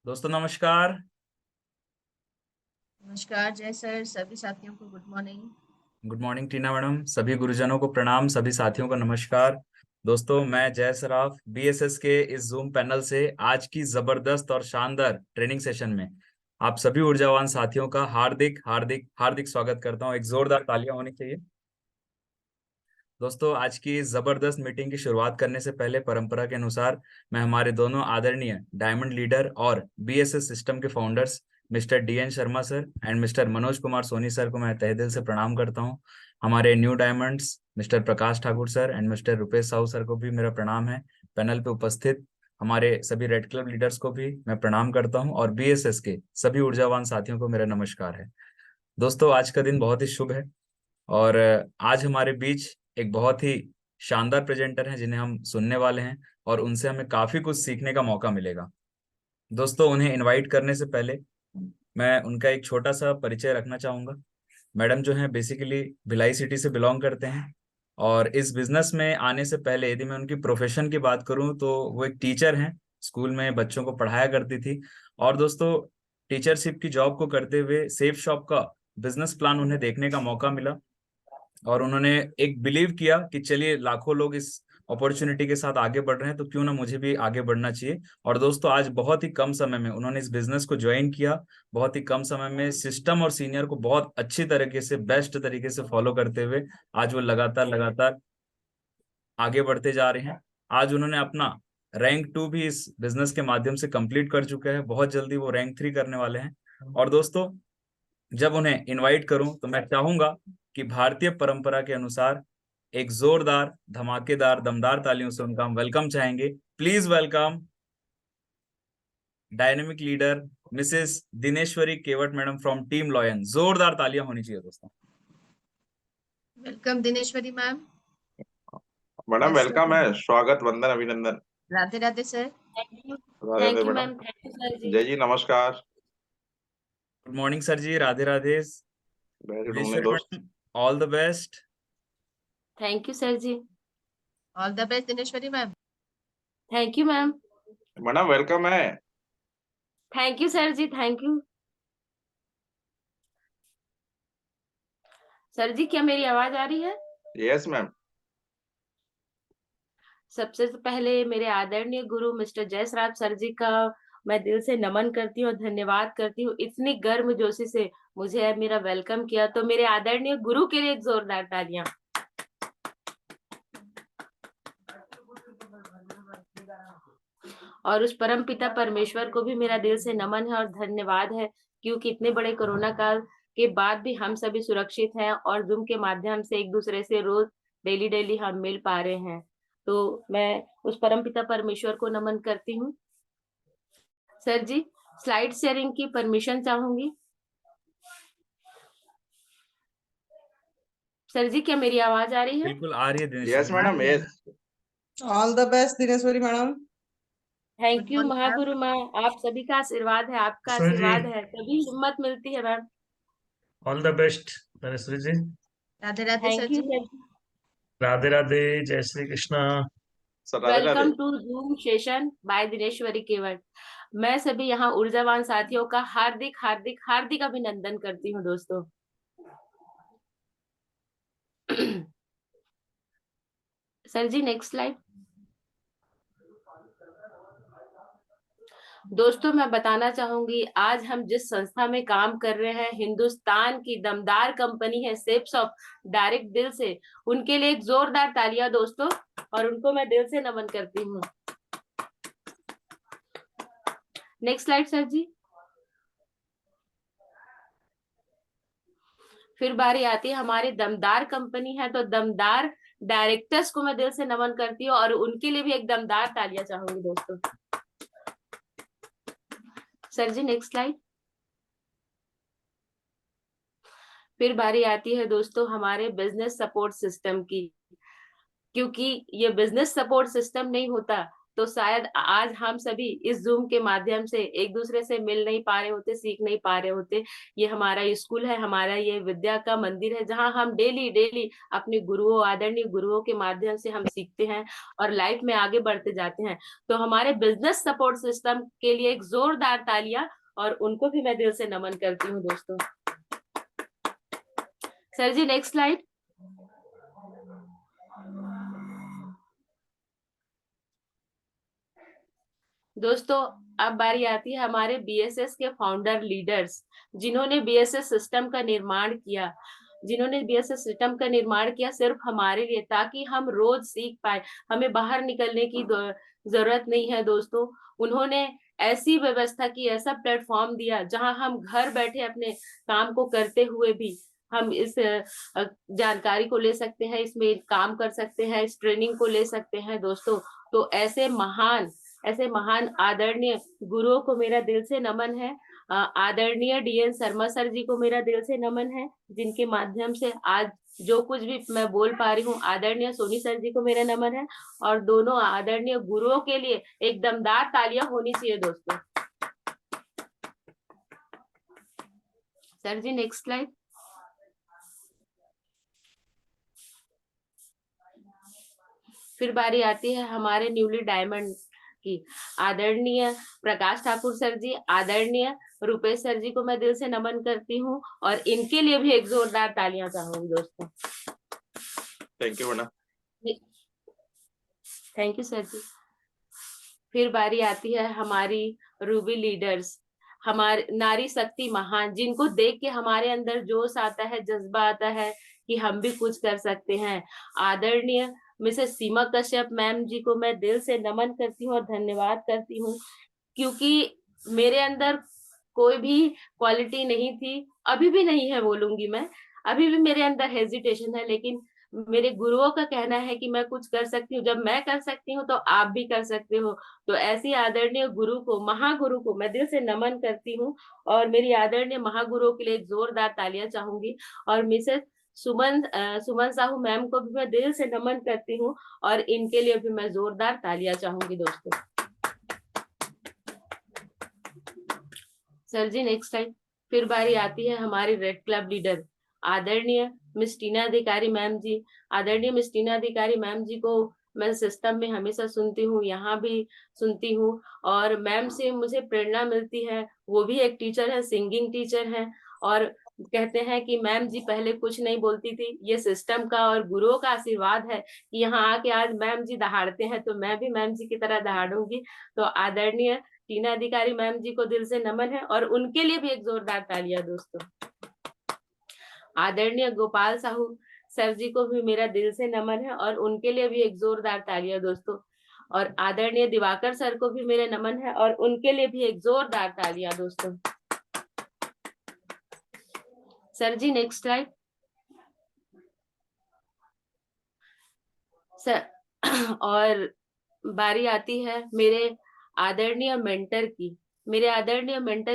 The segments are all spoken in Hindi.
दोस्तों नमस्कार। नमस्कार जय सर, सभी साथियों को गुड मॉर्निंग। गुड मॉर्निंग टीना मैडम, सभी गुरुजनों को प्रणाम, सभी साथियों को नमस्कार। दोस्तों मैं जय सराफ बीएसएस के इस जूम पैनल से आज की जबरदस्त और शानदार ट्रेनिंग सेशन में आप सभी ऊर्जावान साथियों का हार्दिक हार्दिक हार्दिक स्वागत करता हूं। एक जोरदार तालियां होनी चाहिए। दोस्तों आज की इस जबरदस्त मीटिंग की शुरुआत करने से पहले परंपरा के अनुसार मैं हमारे दोनों आदरणीय डायमंड लीडर और बीएसएस सिस्टम के founders mister DN Sharma sir and mister Manoj Kumar Soni sir को मैं तहे दिल से प्रणाम करता हूं। हमारे new diamonds mister Prakash Thakur sir and mister Rupesh Sahu sir को भी मेरा प्रणाम है। पैनल पे उपस्थित हमारे सभी रेड क्लब लीडर्स को भी मैं प्रणाम करता हूं और बीएसएस के सभी ऊर्जावान साथियों को मेरा नमस्कार है। दोस्तों आज का दिन बहुत ही शुभ है और आज हमारे बीच एक बहुत ही शानदार प्रेजेंटर हैं जिन्हें हम सुनने वाले हैं और उनसे हमें काफी कुछ सीखने का मौका मिलेगा। दोस्तों उन्हें इनवाइट करने से पहले मैं उनका एक छोटा सा परिचय रखना चाहूंगा। मैडम जो है बेसिकली भिलाई सिटी से बिलोंग करते हैं और इस बिजनेस में आने से पहले यदि मैं उनकी प्रोफेशन की बात करूं तो वो एक टीचर हैं। स्कूल में बच्चों को पढ़ाया करती थी और दोस्तों टीचरशिप की जॉब को करते हुए सेफ शॉप का बिजनेस प्लान उन्हें देखने का मौका मिला और उन्होंने एक बिलीव किया कि चलिए लाखों लोग इस अपॉर्चुनिटी के साथ आगे बढ़ रहे हैं तो क्यों ना मुझे भी आगे बढ़ना चाहिए। और दोस्तों आज बहुत ही कम समय में उन्होंने इस बिजनेस को ज्वाइन किया। बहुत ही कम समय में सिस्टम और सीनियर को बहुत अच्छी तरीके से बेस्ट तरीके से फॉलो करते हुए आज वो लगातार लगातार आगे बढ़ते जा रहे हैं। आज उन्होंने अपना रैंक 2 भी इस बिजनेस के माध्यम से कंप्लीट कर चुके हैं। बहुत जल्दी वो रैंक 3 करने वाले हैं। और दोस्तों जब उन्हें इनवाइट करूं तो मैं चाहूंगा कि भारतीय परंपरा के अनुसार एक जोरदार धमाकेदार दमदार तालियों से उनका हम वेलकम चाहेंगे। Please welcome dynamic leader Mrs Dineshwari Kewat madam from team lion. जोरदार तालियां होनी चाहिए दोस्तों। Welcome Dineshwari ma'am. मैडम कैसे वेलकम हैं? है, स्वागत, वंदन, अभिनंदन। Radhe Radhe sir. Thank you. Radhe Radhe thank you madam. Ma'am, thank you sir ji. जय जी, नमस्कार। Good morning sir ji, Radhe Radhe. Very good morning Dineshwari दोस्त। Madam all the best. Thank you sir ji. All the best Dineshwari ma'am. Thank you ma'am. Madam welcome है। Thank you sir ji, thank you. Sir ji क्या मेरी आवाज आ रही है? Yes ma'am. सबसे पहले मेरे आदरणीय गुरु मिस्टर जयसराज सर जी का मैं दिल से नमन करती हूँ और धन्यवाद करती हूँ। इतनी गर्मजोशी से मुझे मेरा वेलकम किया, तो मेरे आदरणीय गुरु के लिए एक जोरदार तालियां। और उस परम पिता परमेश्वर को भी मेरा दिल से नमन है और धन्यवाद है, क्योंकि इतने बड़े कोरोना काल के बाद भी हम सभी सुरक्षित हैं और जूम के माध्यम से एक दूसरे से रोज डेली डेली हम मिल पा रहे हैं। तो मैं उस परम पिता परमेश्वर को नमन करती हूँ। सर जी स्लाइड शेयरिंग की परमिशन चाहूंगी। सर जी क्या मेरी आवाज आ रही है? बिल्कुल आ रही है yes Dineshwari madam, yes. All the best Dineshwari madam. Thank good you morning ma'am. महागुरु माँ, आप सभी का आशीर्वाद है, आपका सर जी आशीर्वाद है तभी हिम्मत मिलती है ma'am. All the best Dhaneshwari ji. Radhe Radhe sir thank you ji. Sir ji. Radhe Radhe, जय Shri Krishna. Sir Radhe Radhe. Welcome to Zoom session by Dineshwari Kewat. मैं सभी यहाँ ऊर्जावान साथियों का हार्दिक हार्दिक हार्दिक अभिनंदन करती हूँ दोस्तों। Sir ji next slide. दोस्तों मैं बताना चाहूंगी आज हम जिस संस्था में काम कर रहे हैं, हिंदुस्तान की दमदार कंपनी है सेप्सॉफ्ट, डायरेक्ट दिल से उनके लिए एक जोरदार तालियां दोस्तों, और उनको मैं दिल से नमन करती हूँ। Next slide sir ji. फिर बारी आती है हमारी दमदार कंपनी है, तो दमदार डायरेक्टर्स को मैं दिल से नमन करती हूँ और उनके लिए भी एक दमदार तालियां चाहूंगी दोस्तों। Sir ji next slide. फिर बारी आती है दोस्तों हमारे बिजनेस सपोर्ट सिस्टम की, क्योंकि ये बिजनेस सपोर्ट सिस्टम नहीं होता तो शायद आज हम सभी इस जूम के माध्यम से एक दूसरे से मिल नहीं पा रहे होते, सीख नहीं पा रहे होते। ये हमारा स्कूल है, हमारा ये विद्या का मंदिर है, जहाँ हम डेली डेली अपने गुरुओं, आदरणीय गुरुओं के माध्यम से हम सीखते हैं और लाइफ में आगे बढ़ते जाते हैं। तो हमारे बिजनेस सपोर्ट सिस्टम के लिए एक जोरदार तालियां, और उनको भी मैं दिल से नमन करती हूँ दोस्तों। Sir ji next slide. दोस्तों अब बारी आती है हमारे बीएसएस के फाउंडर लीडर्स, जिन्होंने बीएसएस सिस्टम का निर्माण किया, सिर्फ हमारे लिए, ताकि हम रोज सीख पाए, हमें बाहर निकलने की जरूरत नहीं है दोस्तों। उन्होंने ऐसी व्यवस्था की, ऐसा प्लेटफॉर्म दिया जहां हम घर बैठे अपने काम को करते हुए भी हम इस जानकारी को ले सकते हैं, इसमें काम कर सकते हैं, इस ट्रेनिंग को ले सकते हैं दोस्तों। तो ऐसे महान आदरणीय गुरुओं को मेरा दिल से नमन है। आदरणीय डीएन शर्मा सर जी को मेरा दिल से नमन है, जिनके माध्यम से आज जो कुछ भी मैं बोल पा रही हूँ। आदरणीय सोनी सर जी को मेरा नमन है, और दोनों आदरणीय गुरुओं के लिए एक दमदार तालियां होनी चाहिए दोस्तों। Sir ji next slide. फिर बारी आती है हमारे न्यूली डायमंड की। आदरणीय प्रकाश ठाकुर सर जी, आदरणीय रुपेश सर जी को मैं दिल से नमन करती हूँ, और इनके लिए भी एक जोरदार तालियां चाहूंगी दोस्तों। Thank you madam. Thank you sir ji. फिर बारी आती है हमारी रूबी लीडर्स, हमारे नारी शक्ति महान, जिनको देख के हमारे अंदर जोश आता है, जज्बा आता है कि हम भी कुछ कर सकते हैं। आदरणीय मिसेस सीमा कश्यप मैम जी को मैं दिल से नमन करती हूँ और धन्यवाद करती हूँ, क्योंकि मेरे अंदर कोई भी क्वालिटी नहीं थी, अभी भी नहीं है बोलूंगी मैं, अभी भी मेरे अंदर हेजिटेशन है, लेकिन मेरे गुरुओं का कहना है कि मैं कुछ कर सकती हूँ। जब मैं कर सकती हूँ तो आप भी कर सकते हो। तो ऐसी आदरणीय गुरु को, महागुरु को मैं दिल से नमन करती हूँ, और मेरी आदरणीय महागुरुओं के लिए एक जोरदार तालियां चाहूंगी। और मिसेस सुमन साहू मैम को भी मैं दिल से नमन करती हूँ, और इनके लिए भी मैं जोरदार तालियां चाहूंगी दोस्तों। Sir ji next slide. फिर बारी आती है हमारी रेड क्लब लीडर, आदरणीय मिस टीना अधिकारी मैम जी। आदरणीय मिस टीना अधिकारी मैम जी को मैं सिस्टम में हमेशा सुनती हूँ, यहाँ भी सुनती हूँ, और मैम से मुझे प्रेरणा मिलती है। वो भी एक टीचर है, सिंगिंग टीचर है, और कहते हैं कि मैम जी पहले कुछ नहीं बोलती थी। ये सिस्टम का और गुरुओं का आशीर्वाद है कि यहाँ आके आज मैम जी दहाड़ते हैं, तो मैं भी मैम जी की तरह दहाड़ूंगी। तो आदरणीय टीना अधिकारी मैम जी को दिल से नमन है, और उनके लिए भी एक जोरदार तालियां दोस्तों। आदरणीय गोपाल साहू सर जी को भी मेरा दिल से नमन है, और उनके लिए भी एक जोरदार तालियां दोस्तों। और आदरणीय दिवाकर सर को भी मेरे नमन है, और उनके लिए भी एक जोरदार तालियां दोस्तों। Sir ji next slide. Sir और बारी आती है मेरे आदरणीय मेंटर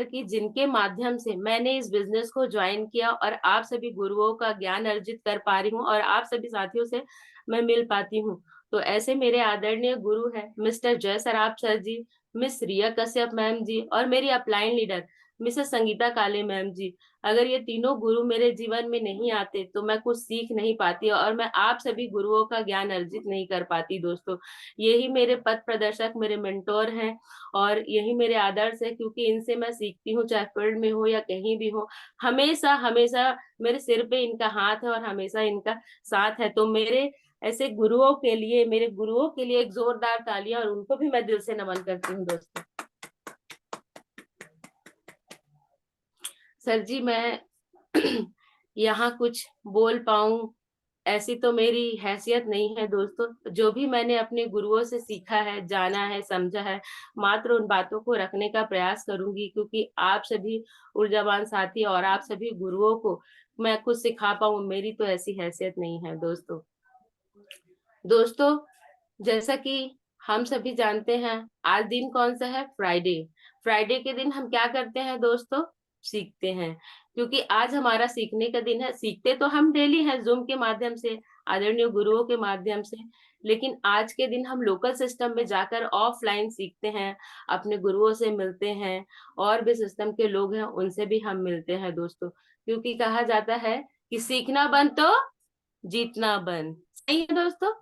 की, जिनके माध्यम से मैंने इस बिजनेस को ज्वाइन किया, और आप सभी गुरुओं का ज्ञान अर्जित कर पा रही हूँ, और आप सभी साथियों से मैं मिल पाती हूँ। तो ऐसे मेरे आदरणीय गुरु हैं मिस्टर जय सराफ सर जी, मिस रिया कश्यप मैम जी, और मेरी अपलाइन लीडर मिसेस संगीता काले मैम जी। अगर ये तीनों गुरु मेरे जीवन में नहीं आते तो मैं कुछ सीख नहीं पाती, और मैं आप सभी गुरुओं का ज्ञान अर्जित नहीं कर पाती दोस्तों। यही मेरे पथ प्रदर्शक, मेरे मेंटोर हैं, और यही मेरे आदर्श है, क्योंकि इनसे मैं सीखती हूँ, चाहे फील्ड में हो या कहीं भी हो। हमेशा हमेशा मेरे सिर पे इनका हाथ है, और हमेशा इनका साथ है। तो मेरे ऐसे गुरुओं के लिए, मेरे गुरुओं के लिए एक जोरदार तालियां, और उनको भी मैं दिल से नमन करती हूँ दोस्तों। सर जी मैं यहाँ कुछ बोल पाऊं ऐसी तो मेरी हैसियत नहीं है दोस्तों। जो भी मैंने अपने गुरुओं से सीखा है, जाना है, समझा है, मात्र उन बातों को रखने का प्रयास करूंगी, क्योंकि आप सभी ऊर्जावान साथी और आप सभी गुरुओं को मैं कुछ सिखा पाऊं, मेरी तो ऐसी हैसियत नहीं है दोस्तों। जैसा कि हम सभी जानते हैं, आज दिन कौन सा है? फ्राइडे के दिन हम क्या करते हैं दोस्तों? सीखते हैं, क्योंकि आज हमारा सीखने का दिन है। सीखते तो हम डेली हैं जूम के माध्यम से, आदरणीय गुरुओं के माध्यम से, लेकिन आज के दिन हम लोकल सिस्टम में जाकर ऑफलाइन सीखते हैं, अपने गुरुओं से मिलते हैं, और भी सिस्टम के लोग हैं उनसे भी हम मिलते हैं दोस्तों, क्योंकि कहा जाता है कि सीखना बंद तो जीतना बंद। सही है दोस्तों।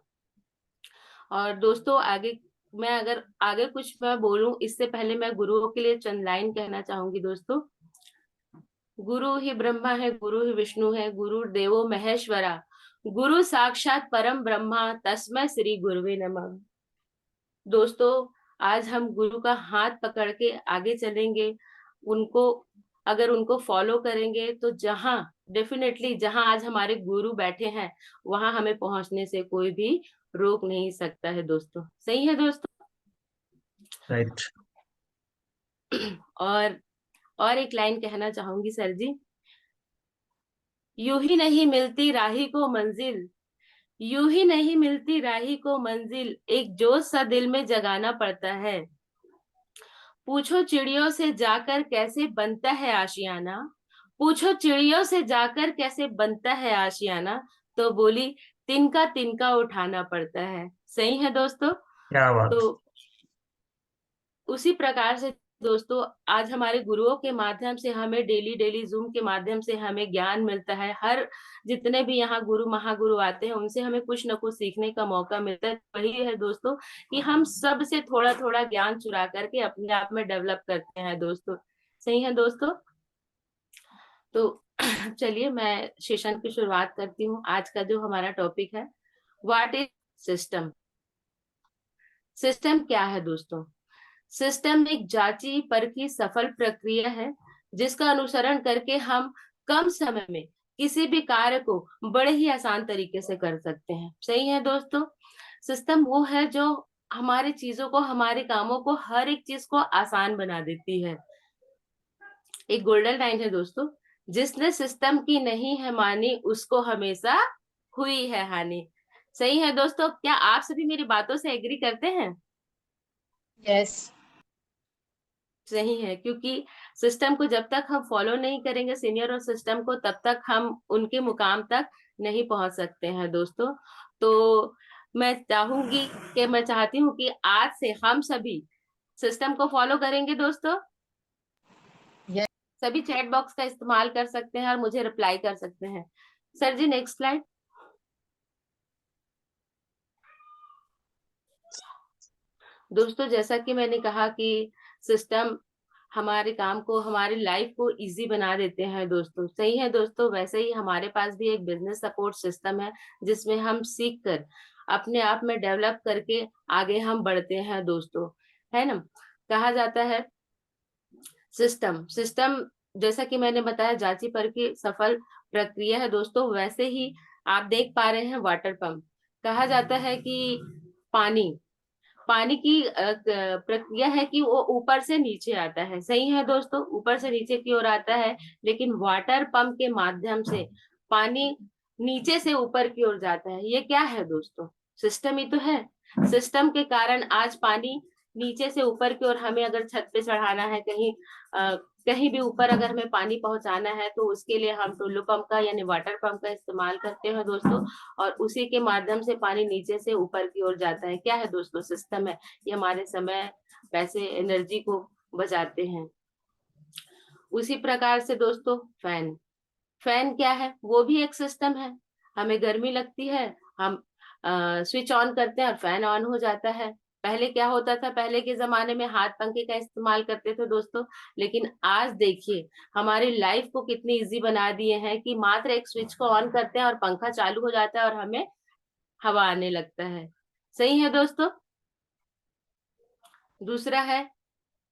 और दोस्तों आगे मैं अगर आगे कुछ मैं बोलूं इससे पहले मैं गुरुओं के लिए चंद लाइन कहना चाहूंगी दोस्तों। गुरु ही ब्रह्मा है, गुरु ही विष्णु है, गुरु देवो महेश्वरा, गुरु साक्षात परम ब्रह्मा, तस्मै श्री गुरुवे नमः। दोस्तों आज हम गुरु का हाथ पकड़ के आगे चलेंगे, उनको अगर उनको फॉलो करेंगे तो डेफिनेटली जहां आज हमारे गुरु बैठे हैं वहां हमें पहुंचने से कोई भी रोक नहीं सकता है दोस्तों। सही है दोस्तों। राइट। और एक लाइन कहना चाहूंगी सर जी। यूं ही नहीं मिलती राही को मंजिल, यूं ही नहीं मिलती राही को मंजिल, एक जोश सा दिल में जगाना पड़ता है। पूछो चिड़ियों से जाकर कैसे बनता है आशियाना, पूछो चिड़ियों से जाकर कैसे बनता है आशियाना, तो बोली तिनका तिनका उठाना पड़ता है। सही है दोस्तों। क्या बात। तो उसी प्रकार से दोस्तों आज हमारे गुरुओं के माध्यम से हमें डेली जूम के माध्यम से हमें ज्ञान मिलता है। हर जितने भी यहाँ गुरु महागुरु आते हैं उनसे हमें कुछ न कुछ सीखने का मौका मिलता है। वही है दोस्तों कि हम सब से थोड़ा थोड़ा ज्ञान चुरा करके अपने आप में डेवलप करते हैं दोस्तों। सही है दोस्तों। तो चलिए मैं सेशन की शुरुआत करती हूँ। आज का जो हमारा टॉपिक है, व्हाट इज सिस्टम। सिस्टम क्या है दोस्तों। सिस्टम एक जांची परखी सफल प्रक्रिया है जिसका अनुसरण करके हम कम समय में किसी भी कार्य को बड़े ही आसान तरीके से कर सकते हैं। सही है दोस्तों। सिस्टम वो है जो हमारी चीजों को, हमारे कामों को, हर एक चीज को आसान बना देती है। एक गोल्डन लाइन है दोस्तों, जिसने सिस्टम की नहीं है मानी उसको हमेशा हुई है हानि। सही है दोस्तों। क्या आप सभी मेरी बातों से एग्री करते हैं। Yes. सही है, क्योंकि सिस्टम को जब तक हम फॉलो नहीं करेंगे सीनियर और सिस्टम को, तब तक हम उनके मुकाम तक नहीं पहुंच सकते हैं दोस्तों। तो मैं चाहती हूँ कि आज से हम सभी सिस्टम को फॉलो करेंगे दोस्तों। Yes. सभी चैट बॉक्स का इस्तेमाल कर सकते हैं और मुझे रिप्लाई कर सकते हैं। Sir ji next slide. दोस्तों जैसा कि मैंने कहा कि सिस्टम हमारे काम को, हमारी लाइफ को इजी बना देते हैं दोस्तों। सही है दोस्तों। वैसे ही हमारे पास भी एक बिजनेस सपोर्ट सिस्टम है जिसमें हम सीख कर अपने आप में डेवलप करके आगे हम बढ़ते हैं दोस्तों, है ना। कहा जाता है सिस्टम जैसा कि मैंने बताया जांची परखी सफल प्रक्रिया है दोस्तों। वैसे ही आप देख पा रहे हैं वाटर पंप। कहा जाता है कि पानी की प्रक्रिया है कि वो ऊपर से नीचे आता है। सही है दोस्तों। ऊपर से नीचे की ओर आता है, लेकिन वाटर पंप के माध्यम से पानी नीचे से ऊपर की ओर जाता है। ये क्या है दोस्तों। सिस्टम ही तो है। सिस्टम के कारण आज पानी नीचे से ऊपर की ओर, हमें अगर छत पे चढ़ाना है, कहीं भी ऊपर अगर हमें पानी पहुंचाना है तो उसके लिए हम टुल्लू पंप का यानी वाटर पंप का इस्तेमाल करते हैं दोस्तों, और उसी के माध्यम से पानी नीचे से ऊपर की ओर जाता है। क्या है दोस्तों। सिस्टम है। ये हमारे समय, पैसे, एनर्जी को बचाते हैं। उसी प्रकार से दोस्तों फैन क्या है, वो भी एक सिस्टम है। हमें गर्मी लगती है, हम स्विच ऑन करते हैं और फैन ऑन हो जाता है। पहले क्या होता था, पहले के जमाने में हाथ पंखे का इस्तेमाल करते थे दोस्तों, लेकिन आज देखिए हमारी लाइफ को कितनी इजी बना दिए हैं कि मात्र एक स्विच को ऑन करते हैं और पंखा चालू हो जाता है और हमें हवा आने लगता है। सही है दोस्तों। दूसरा है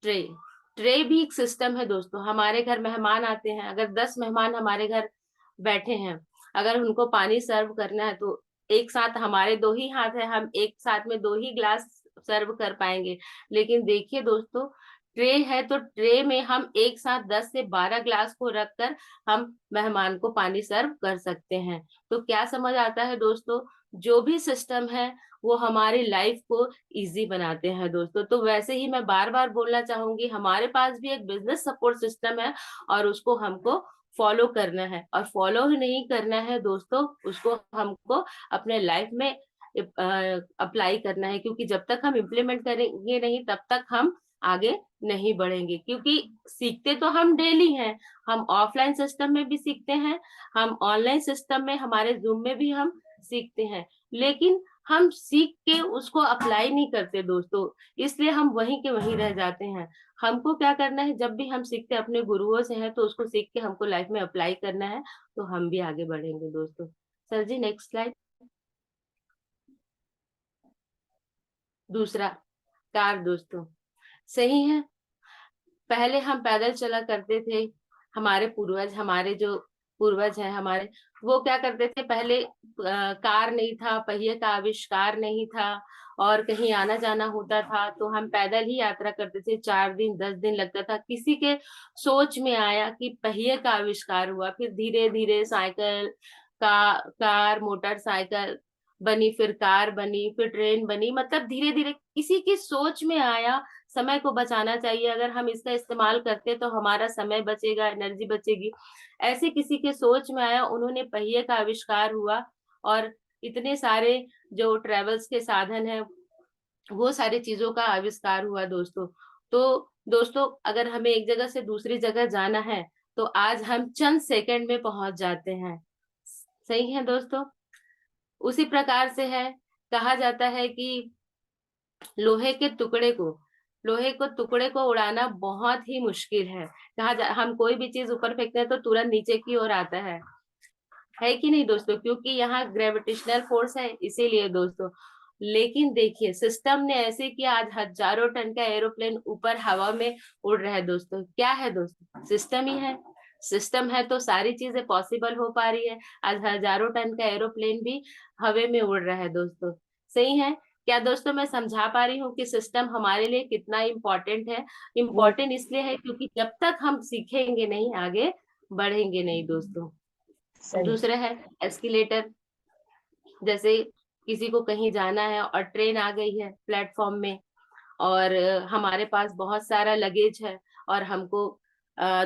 ट्रे भी एक सिस्टम है दोस्तों। हमारे घर मेहमान आते हैं, अगर 10 मेहमान हमारे घर बैठे हैं, अगर उनको पानी सर्व करना है तो एक साथ हमारे 2 ही हाथ है, हम एक साथ में 2 ही ग्लास सर्व कर पाएंगे। लेकिन देखिए दोस्तों, ट्रे है तो ट्रे में हम एक साथ 10 से 12 ग्लास को रखकर हम मेहमान को पानी सर्व कर सकते हैं। तो क्या समझ आता है दोस्तों, जो भी सिस्टम है वो हमारी लाइफ को इजी बनाते हैं दोस्तों। तो वैसे ही मैं बार बार बोलना चाहूंगी, हमारे पास भी एक बिजनेस सपोर्ट सिस्टम है और उसको हमको फॉलो करना है, और फॉलो ही नहीं करना है दोस्तों, उसको हमको अपने लाइफ में अप्लाई करना है, क्योंकि जब तक हम इम्प्लीमेंट करेंगे नहीं तब तक हम आगे नहीं बढ़ेंगे। क्योंकि सीखते तो हम डेली हैं, हम ऑफलाइन सिस्टम में भी सीखते हैं, हम ऑनलाइन सिस्टम में हमारे जूम में भी हम सीखते हैं, लेकिन हम सीख के उसको अप्लाई नहीं करते दोस्तों, इसलिए हम वहीं के वहीं रह जाते हैं। हमको क्या करना है, जब भी हम सीखते अपने गुरुओं से हैं तो उसको सीख के हमको लाइफ में अप्लाई करना है, तो हम भी आगे बढ़ेंगे दोस्तों। Sir ji next slide. दूसरा, कार दोस्तों, सही है, पहले हम पैदल चला करते थे। हमारे पूर्वज, हमारे जो पूर्वज हैं हमारे, वो क्या करते थे, पहले कार नहीं था, पहिए का आविष्कार नहीं था, और कहीं आना जाना होता था तो हम पैदल ही यात्रा करते थे। 4 दिन 10 दिन लगता था। किसी के सोच में आया कि पहिए का आविष्कार हुआ, फिर धीरे धीरे साइकिल, कार, मोटरसाइकिल बनी, फिर कार बनी, फिर ट्रेन बनी। मतलब धीरे धीरे किसी की सोच में आया, समय को बचाना चाहिए, अगर हम इसका इस्तेमाल करते तो हमारा समय बचेगा, एनर्जी बचेगी। ऐसे किसी के सोच में आया, उन्होंने पहिए का आविष्कार हुआ, और इतने सारे जो ट्रेवल्स के साधन है वो सारी चीजों का आविष्कार हुआ दोस्तों। तो दोस्तों, अगर हमें एक जगह से दूसरी जगह जाना है तो आज हम चंद सेकंड में पहुंच जाते हैं। सही है दोस्तों। उसी प्रकार से है, कहा जाता है कि लोहे के टुकड़े को टुकड़े को उड़ाना बहुत ही मुश्किल है। हम कोई भी चीज ऊपर फेंकते हैं तो तुरंत नीचे की ओर आता है कि नहीं दोस्तों, क्योंकि यहाँ ग्रेविटेशनल फोर्स है, इसीलिए दोस्तों। लेकिन देखिए, सिस्टम ने ऐसे किया, आज हजारों टन का एरोप्लेन ऊपर हवा में उड़ रहा है दोस्तों। क्या है दोस्तों, सिस्टम ही है। सिस्टम है तो सारी चीजें पॉसिबल हो पा रही है। आज हजारों टन का एरोप्लेन भी हवे में उड़ रहा है दोस्तों। सही है क्या दोस्तों? मैं समझा पा रही हूँ कि सिस्टम हमारे लिए कितना इम्पोर्टेंट है। इम्पोर्टेंट इसलिए है क्योंकि जब तक हम सीखेंगे नहीं, आगे बढ़ेंगे नहीं दोस्तों। सही। दूसरा है एस्केलेटर। जैसे किसी को कहीं जाना है और ट्रेन आ गई है प्लेटफॉर्म में, और हमारे पास बहुत सारा लगेज है और हमको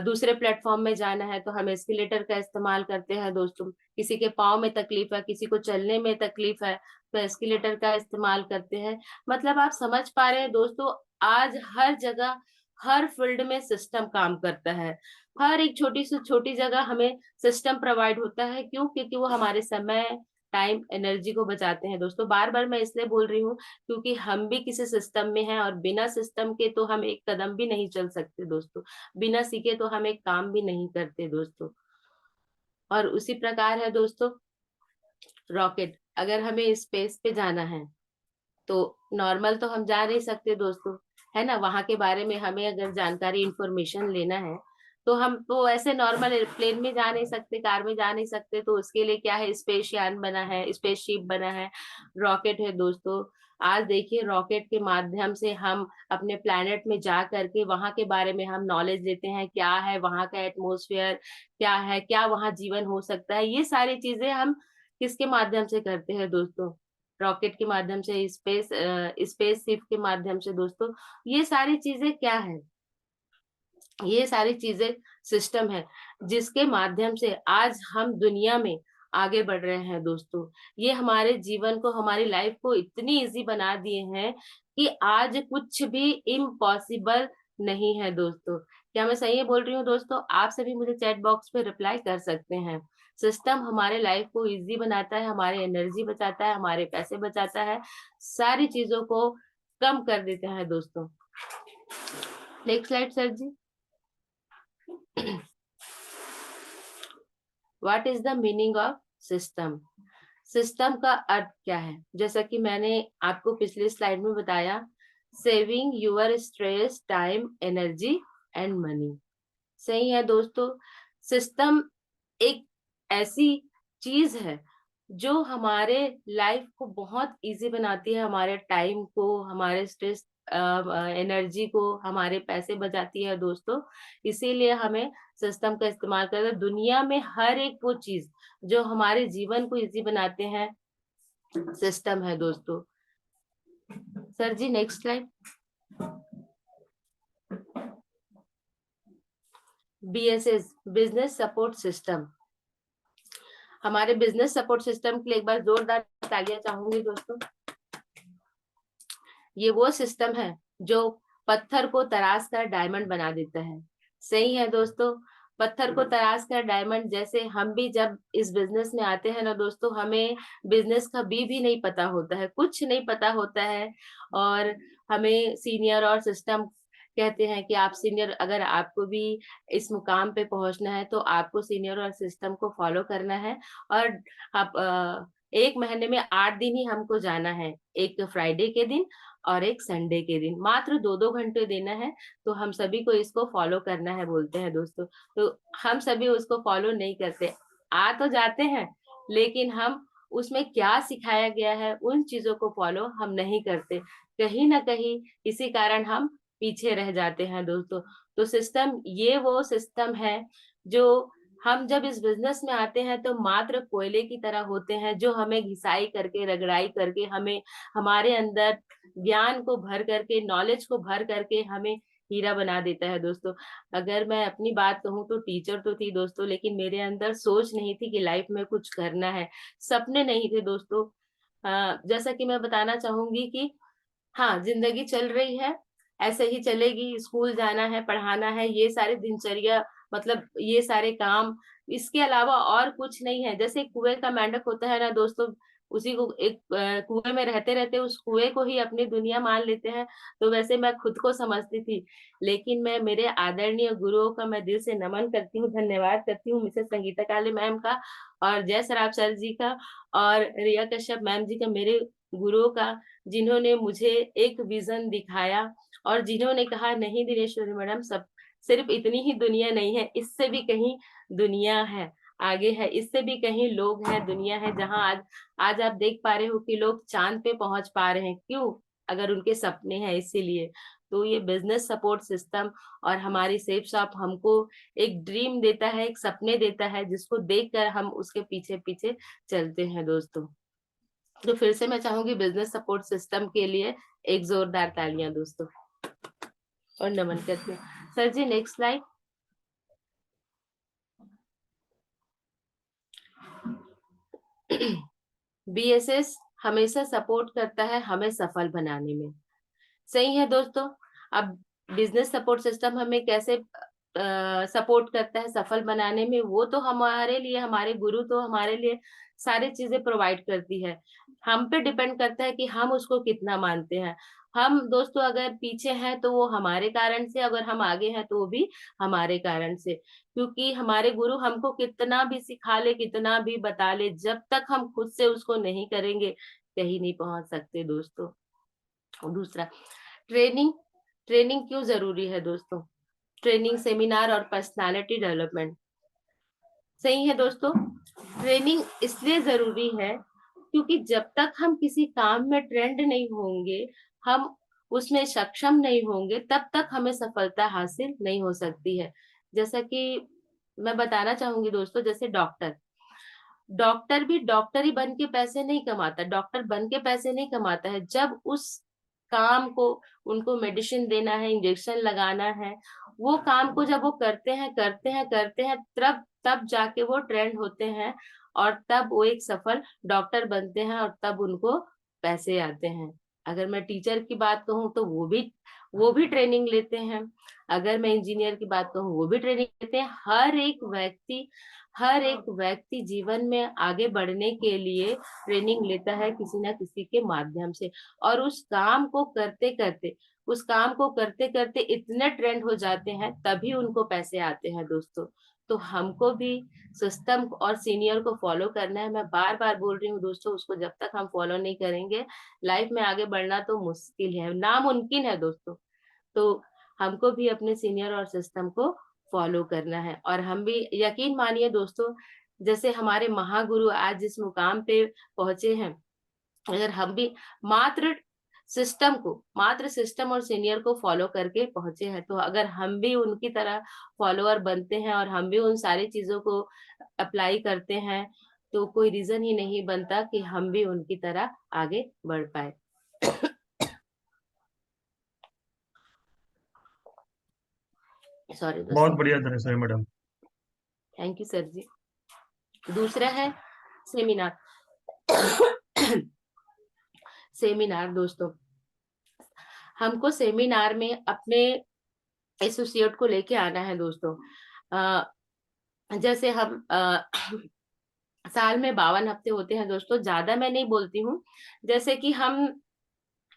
दूसरे प्लेटफॉर्म में जाना है, तो हम एस्केलेटर का इस्तेमाल करते हैं दोस्तों। किसी के पाँव में तकलीफ है, किसी को चलने में तकलीफ है, तो एस्केलेटर का इस्तेमाल करते हैं। मतलब आप समझ पा रहे हैं दोस्तों, आज हर जगह, हर फील्ड में सिस्टम काम करता है। हर एक छोटी से छोटी जगह हमें सिस्टम प्रोवाइड होता है। क्यों? क्योंकि वो हमारे समय, टाइम, एनर्जी को बचाते हैं दोस्तों। बार बार मैं इसलिए बोल रही हूँ क्योंकि हम भी किसी सिस्टम में हैं, और बिना सिस्टम के तो हम एक कदम भी नहीं चल सकते दोस्तों। बिना सीखे तो हम एक काम भी नहीं करते दोस्तों। और उसी प्रकार है दोस्तों रॉकेट। अगर हमें स्पेस पे जाना है तो नॉर्मल तो हम जा नहीं सकते दोस्तों, है ना। वहां के बारे में हमें अगर जानकारी, इंफॉर्मेशन लेना है तो हम तो ऐसे नॉर्मल एयरप्लेन में जा नहीं सकते, कार में जा नहीं सकते। तो उसके लिए क्या है, स्पेस यान बना है, स्पेसशिप बना है, रॉकेट है दोस्तों। आज देखिए, रॉकेट के माध्यम से हम अपने प्लैनेट में जा करके वहां के बारे में हम नॉलेज लेते हैं, क्या है वहां का एटमॉस्फेयर, क्या है, क्या वहां जीवन हो सकता है। ये सारी चीजें हम किसके माध्यम से करते हैं दोस्तों? रॉकेट के माध्यम से, स्पेस शिप के माध्यम से दोस्तों। ये सारी चीजें क्या है, ये सारी चीजें सिस्टम है जिसके माध्यम से आज हम दुनिया में आगे बढ़ रहे हैं दोस्तों। ये हमारे जीवन को, हमारी लाइफ को इतनी इजी बना दिए हैं कि आज कुछ भी इम्पॉसिबल नहीं है दोस्तों। क्या मैं सही बोल रही हूँ दोस्तों? आप सभी मुझे चैट बॉक्स पे रिप्लाई कर सकते हैं। सिस्टम हमारे लाइफ को इजी बनाता है, हमारे एनर्जी बचाता है, हमारे पैसे बचाता है, सारी चीजों को कम कर देते हैं दोस्तों। Next slide sir ji. What is the meaning of system? System का अर्थ क्या है? जैसा कि मैंने आपको पिछली स्लाइड में बताया, saving your stress, time, energy and money. सही है दोस्तों। सिस्टम एक ऐसी चीज है जो हमारे लाइफ को बहुत इजी बनाती है, हमारे टाइम को, हमारे स्ट्रेस एनर्जी को, हमारे पैसे बचाती है दोस्तों। इसीलिए हमें सिस्टम का इस्तेमाल करना। दुनिया में हर एक वो चीज जो हमारे जीवन को इजी बनाते हैं, सिस्टम है दोस्तों। Sir ji next slide. BSS business support system. हमारे बिजनेस सपोर्ट सिस्टम के लिए एक बार जोरदार तालियां चाहूंगी दोस्तों। ये वो सिस्टम है जो पत्थर को तराश कर डायमंड बना देता है। सही है दोस्तों, पत्थर को तराश कर डायमंड। जैसे हम भी जब इस बिजनेस में आते हैं ना दोस्तों, हमें बिजनेस का भी नहीं पता होता है, कुछ नहीं पता होता है, और हमें सीनियर और सिस्टम कहते हैं कि आप सीनियर, अगर आपको भी इस मुकाम पे पहुंचना है तो आपको सीनियर और सिस्टम को फॉलो करना है। और आप एक महीने में 8 दिन ही हमको जाना है, एक फ्राइडे के दिन और एक संडे के दिन, मात्र 2-2 घंटे देना है। तो हम सभी को इसको फॉलो करना है बोलते हैं दोस्तों। तो हम सभी उसको फॉलो नहीं करते, आ तो जाते हैं, लेकिन हम उसमें क्या सिखाया गया है उन चीजों को फॉलो हम नहीं करते। कहीं ना कहीं इसी कारण हम पीछे रह जाते हैं दोस्तों। तो सिस्टम, ये वो सिस्टम है जो हम जब इस बिजनेस में आते हैं तो मात्र कोयले की तरह होते हैं, जो हमें घिसाई करके, रगड़ाई करके, हमें हमारे अंदर ज्ञान को भर करके, नॉलेज को भर करके हमें हीरा बना देता है दोस्तों। अगर मैं अपनी बात कहूँ तो टीचर तो थी दोस्तों, लेकिन मेरे अंदर सोच नहीं थी कि लाइफ में कुछ करना है, सपने नहीं थे दोस्तों। जैसा कि मैं बताना चाहूंगी कि हाँ, जिंदगी चल रही है, ऐसे ही चलेगी, स्कूल जाना है, पढ़ाना है, ये सारे दिनचर्या, मतलब ये सारे काम, इसके अलावा और कुछ नहीं है। जैसे कुएं का मेंढक होता है ना दोस्तों, उसी को एक कुएं में रहते रहते उस कुएं को ही अपनी दुनिया मान लेते हैं। तो वैसे मैं खुद को समझती थी, लेकिन मैं मेरे आदरणीय गुरुओं का मैं दिल से नमन करती हूँ, धन्यवाद करती हूँ, मिसेस संगीता काले मैम का और जय सराफ सर जी का और रिया कश्यप मैम जी का, मेरे गुरुओं का, जिन्होंने मुझे एक विजन दिखाया और जिन्होंने कहा नहीं दिनेश्वरी मैडम, सब सिर्फ इतनी ही दुनिया नहीं है, इससे भी कहीं दुनिया है, आगे है, इससे भी कहीं लोग हैं, दुनिया है, जहां आज आप देख पा रहे हो कि लोग चांद पे पहुंच पा रहे हैं। क्यों? अगर उनके सपने हैं, इसीलिए। तो ये बिजनेस सपोर्ट सिस्टम और हमारी सेफ शॉप हमको एक ड्रीम देता है, एक सपने देता है, जिसको देखकर हम उसके पीछे पीछे चलते हैं दोस्तों। तो फिर से मैं चाहूंगी बिजनेस सपोर्ट सिस्टम के लिए एक जोरदार तालियां दोस्तों, और नमन करते हैं। Sir ji next slide. BSS हमेशा सपोर्ट करता है हमें सफल बनाने में। सही है दोस्तों। अब बिजनेस सपोर्ट सिस्टम हमें कैसे सपोर्ट करता है सफल बनाने में, वो तो हमारे लिए, हमारे गुरु तो हमारे लिए सारी चीजें प्रोवाइड करती है। हम पे डिपेंड करता है कि हम उसको कितना मानते हैं। हम दोस्तों अगर पीछे हैं तो वो हमारे कारण से, अगर हम आगे हैं तो वो भी हमारे कारण से, क्योंकि हमारे गुरु हमको कितना भी सिखा ले, कितना भी बता ले, जब तक हम खुद से उसको नहीं करेंगे कहीं नहीं पहुंच सकते दोस्तों। दूसरा, ट्रेनिंग। ट्रेनिंग क्यों जरूरी है दोस्तों? ट्रेनिंग, सेमिनार और पर्सनालिटी डेवलपमेंट। सही है दोस्तों। ट्रेनिंग इसलिए जरूरी है क्योंकि जब तक हम किसी काम में ट्रेंड नहीं होंगे, हम उसमें सक्षम नहीं होंगे, तब तक हमें सफलता हासिल नहीं हो सकती है। जैसा कि मैं बताना चाहूंगी दोस्तों, जैसे डॉक्टर, डॉक्टर भी डॉक्टर ही बन के पैसे नहीं कमाता, डॉक्टर बन के पैसे नहीं कमाता है। जब उस काम को, उनको मेडिसिन देना है, इंजेक्शन लगाना है, वो काम को जब वो करते हैं तब जाके वो ट्रेंड होते हैं और तब वो एक सफल डॉक्टर बनते हैं और तब उनको पैसे आते हैं। अगर मैं टीचर की बात कहूँ तो वो भी ट्रेनिंग लेते हैं। अगर मैं इंजीनियर की बात कहूँ वो भी ट्रेनिंग लेते हैं। हर एक व्यक्ति जीवन में आगे बढ़ने के लिए ट्रेनिंग लेता है किसी ना किसी के माध्यम से, और उस काम को करते करते इतने ट्रेंड हो जाते हैं, तभी उनको पैसे आते हैं दोस्तों। तो हमको भी सिस्टम और सीनियर को फॉलो करना है। मैं बार बार बोल रही हूँ दोस्तों, उसको जब तक हम फॉलो नहीं करेंगे, लाइफ में आगे बढ़ना तो मुश्किल है, नामुमकिन है दोस्तों। तो हमको भी अपने सीनियर और सिस्टम को फॉलो करना है। और हम भी, यकीन मानिए दोस्तों, जैसे हमारे महागुरु आज जिस मुकाम पे पहुंचे हैं, अगर हम भी मात्र सिस्टम को, मात्र सिस्टम और सीनियर को फॉलो करके पहुंचे हैं। तो अगर हम भी उनकी तरह फॉलोअर बनते हैं और हम भी उन सारी चीजों को अप्लाई करते हैं, तो कोई रीजन ही नहीं बनता कि हम भी उनकी तरह आगे बढ़ पाए। सॉरी बहुत दोस्तों, बढ़िया Dhaneshwari madam. Thank you sir ji. दूसरा है सेमिनार। सेमिनार दोस्तों, हमको सेमिनार में अपने एसोसिएट को लेके आना है दोस्तों। जैसे हम साल में 52 हफ्ते होते हैं दोस्तों, ज्यादा मैं नहीं बोलती हूँ। जैसे कि हम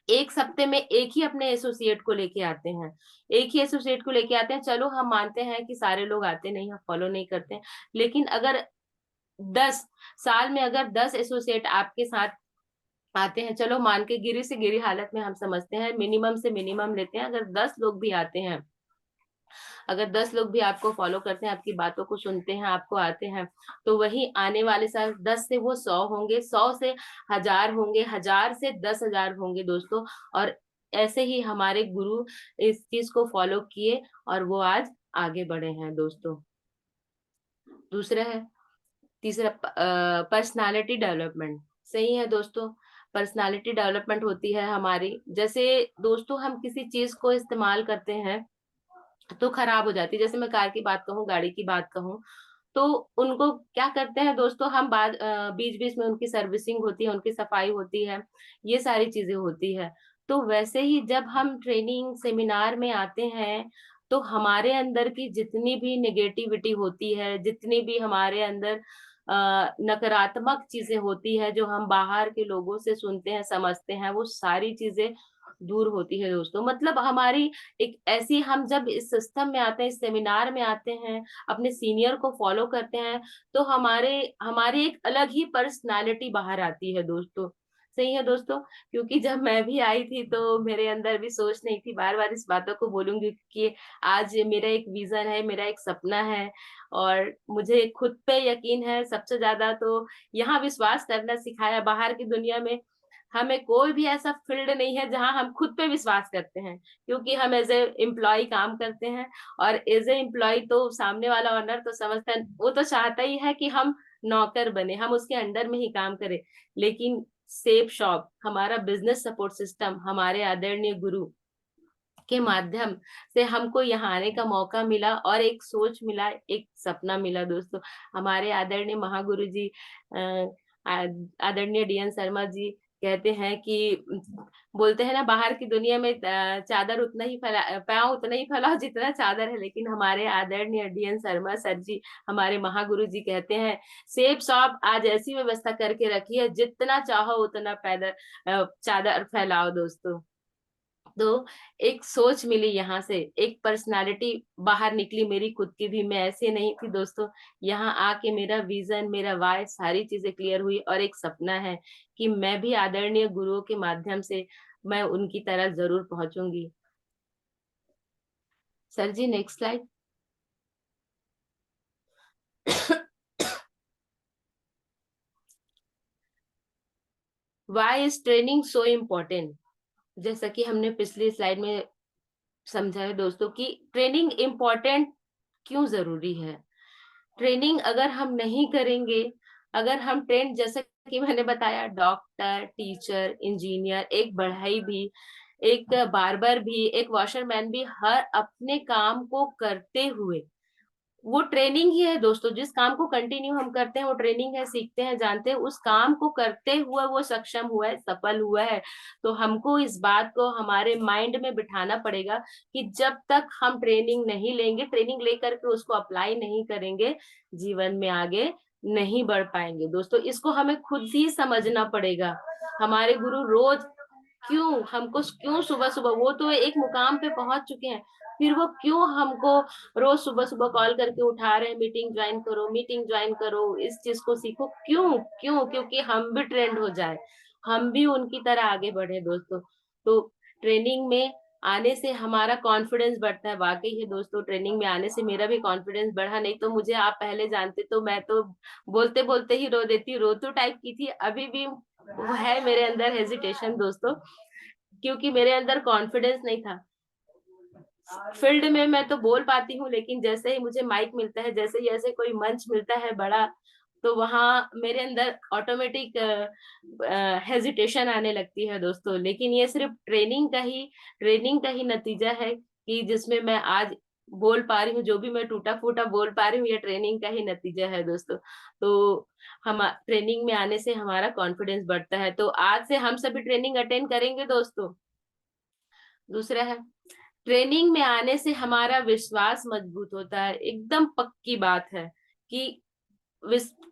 एक हफ्ते में एक ही अपने एसोसिएट को लेके आते हैं, एक ही एसोसिएट को लेके आते हैं। चलो हम मानते हैं कि सारे लोग आते नहीं, हम फॉलो नहीं करते हैं, लेकिन अगर 10 साल में अगर 10 एसोसिएट आपके साथ आते हैं, चलो मान के गिरी से गिरी हालत में हम समझते हैं, मिनिमम से मिनिमम लेते हैं, अगर 10 लोग भी आते हैं, अगर 10 लोग भी आपको फॉलो करते हैं, आपकी बातों को सुनते हैं, आपको आते हैं, तो वही आने वाले साल 10 से वो 100 होंगे, 100 से 1000 होंगे, 1000 से 10,000 होंगे दोस्तों। और ऐसे ही हमारे गुरु इस चीज को फॉलो किए और वो आज आगे बढ़े हैं दोस्तों। दूसरा है, तीसरा पर्सनालिटी डेवलपमेंट। सही है दोस्तों, पर्सनालिटी डेवलपमेंट होती है हमारी। जैसे दोस्तों हम किसी चीज को इस्तेमाल करते हैं तो खराब हो जाती है, जैसे मैं कार की बात कहूँ, गाड़ी की बात कहूँ, तो उनको क्या करते हैं दोस्तों, हम बाद बीच बीच में उनकी सर्विसिंग होती है, उनकी सफाई होती है, ये सारी चीजें होती है। तो वैसे ही जब हम ट्रेनिंग सेमिनार में आते हैं, तो हमारे अंदर की जितनी भी नेगेटिविटी होती है, जितनी भी हमारे अंदर नकारात्मक चीजें होती है, जो हम बाहर के लोगों से सुनते हैं, समझते हैं, वो सारी चीजें दूर होती है दोस्तों। मतलब हमारी एक ऐसी, हम जब इस सिस्टम में आते हैं, इस सेमिनार में आते हैं, अपने सीनियर को फॉलो करते हैं, तो हमारे हमारी एक अलग ही पर्सनालिटी बाहर आती है दोस्तों। सही है दोस्तों, क्योंकि जब मैं भी आई थी तो मेरे अंदर भी सोच नहीं थी, बार बार इस बातों को बोलूंगी, क्योंकि आज मेरा एक विजन है, मेरा एक सपना है, और मुझे खुद पे यकीन है सबसे ज्यादा। तो यहाँ विश्वास करना सिखाया, बाहर की दुनिया में हमें कोई भी ऐसा फील्ड नहीं है जहां हम खुद पे विश्वास करते हैं, क्योंकि हम एज ए एम्प्लॉय काम करते हैं, और एज ए एम्प्लॉय तो सामने वाला ओनर तो समझता है, वो तो चाहता ही है कि हम नौकर बने, हम उसके अंडर में ही काम करें। लेकिन सेफ शॉप, हमारा बिजनेस सपोर्ट सिस्टम, हमारे आदरणीय गुरु के माध्यम से हमको यहाँ आने का मौका मिला, और एक सोच मिला, एक सपना मिला दोस्तों। हमारे आदरणीय महागुरु जी, आदरणीय डीएन शर्मा जी कहते हैं कि, बोलते हैं ना, बाहर की दुनिया में चादर उतना ही फैला, पाँव उतना ही फैलाओ जितना चादर है, लेकिन हमारे आदरणीय डीएन शर्मा सर जी, हमारे महागुरु जी कहते हैं, सेफ शॉप आज ऐसी व्यवस्था करके रखी है, जितना चाहो उतना पैदल चादर फैलाओ दोस्तों। तो एक सोच मिली यहाँ से, एक पर्सनालिटी बाहर निकली मेरी खुद की भी, मैं ऐसे नहीं थी दोस्तों। यहाँ आके मेरा विजन, मेरा वाय, सारी चीजें क्लियर हुई, और एक सपना है कि मैं भी आदरणीय गुरुओं के माध्यम से मैं उनकी तरह जरूर पहुंचूंगी। Sir ji next slide. Why is training so important. जैसा कि हमने पिछली स्लाइड में समझा है दोस्तों कि ट्रेनिंग इम्पोर्टेंट क्यों जरूरी है। ट्रेनिंग अगर हम नहीं करेंगे, अगर हम ट्रेन, जैसे कि मैंने बताया, डॉक्टर, टीचर, इंजीनियर, एक बढ़ई भी, एक बार्बर भी, एक वॉशरमैन भी, हर अपने काम को करते हुए, वो ट्रेनिंग ही है दोस्तों। जिस काम को कंटिन्यू हम करते हैं वो ट्रेनिंग है, सीखते हैं, जानते हैं, उस काम को करते हुए वो सक्षम हुआ है, सफल हुआ है। तो हमको इस बात को हमारे माइंड में बिठाना पड़ेगा कि जब तक हम ट्रेनिंग नहीं लेंगे, ट्रेनिंग लेकर के उसको अप्लाई नहीं करेंगे, जीवन में आगे नहीं बढ़ पाएंगे दोस्तों। इसको हमें खुद ही समझना पड़ेगा। हमारे गुरु रोज क्यों हमको, क्यों सुबह सुबह, वो तो एक मुकाम पे पहुंच चुके हैं, फिर वो क्यों हमको रोज सुबह सुबह कॉल करके उठा रहे हैं, मीटिंग ज्वाइन करो, मीटिंग ज्वाइन करो, इस चीज को सीखो। क्यों क्यों? क्योंकि हम भी ट्रेंड हो जाए, हम भी उनकी तरह आगे बढ़े दोस्तों। तो ट्रेनिंग में आने से हमारा कॉन्फिडेंस बढ़ता है। वाकई है दोस्तों, ट्रेनिंग में आने से मेरा भी कॉन्फिडेंस बढ़ा, नहीं तो मुझे आप पहले जानते तो मैं तो बोलते बोलते ही रो देती, रोतू टाइप की थी। अभी भी वो है मेरे अंदर हेजिटेशन दोस्तों, क्योंकि मेरे अंदर कॉन्फिडेंस नहीं था। फील्ड में मैं तो बोल पाती हूँ, लेकिन जैसे ही मुझे माइक मिलता है, जैसे ही ऐसे कोई मंच मिलता है बड़ा, तो वहां मेरे अंदर ऑटोमेटिक हेजिटेशन आने लगती है दोस्तों। लेकिन ये सिर्फ ट्रेनिंग का ही नतीजा है कि जिसमें मैं आज बोल पा रही हूँ, जो भी मैं टूटा फूटा बोल पा रही हूँ, ये ट्रेनिंग का ही नतीजा है दोस्तों। तो हम ट्रेनिंग में आने से हमारा कॉन्फिडेंस बढ़ता है। तो आज से हम सभी ट्रेनिंग अटेंड करेंगे दोस्तों। दूसरा है, ट्रेनिंग में आने से हमारा विश्वास मजबूत होता है। एकदम पक्की बात है कि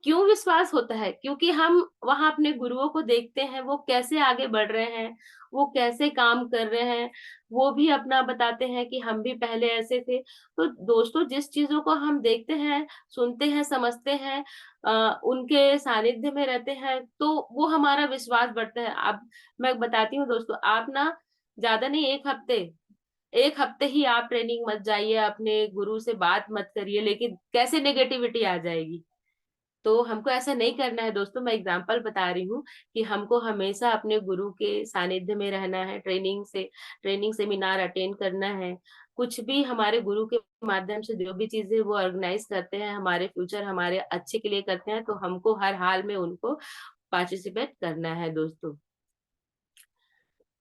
क्यों विश्वास होता है? क्योंकि हम वहां अपने गुरुओं को देखते हैं, वो कैसे आगे बढ़ रहे हैं, वो कैसे काम कर रहे हैं, वो भी अपना बताते हैं कि हम भी पहले ऐसे थे। तो दोस्तों, जिस चीजों को हम देखते हैं, सुनते हैं, समझते हैं, उनके सानिध्य में रहते हैं, तो वो हमारा विश्वास बढ़ता है। अब मैं बताती हूँ दोस्तों, आप ना ज्यादा नहीं, एक हफ्ते ही आप ट्रेनिंग मत जाइए, अपने गुरु से बात मत करिए, लेकिन कैसे नेगेटिविटी आ जाएगी। तो हमको ऐसा नहीं करना है दोस्तों। मैं एग्जांपल बता रही हूँ कि हमको हमेशा अपने गुरु के सानिध्य में रहना है, ट्रेनिंग सेमिनार अटेंड करना है। कुछ भी हमारे गुरु के माध्यम से जो भी चीजें वो ऑर्गेनाइज करते हैं, हमारे फ्यूचर, हमारे अच्छे के लिए करते हैं, तो हमको हर हाल में उनको पार्टिसिपेट करना है दोस्तों।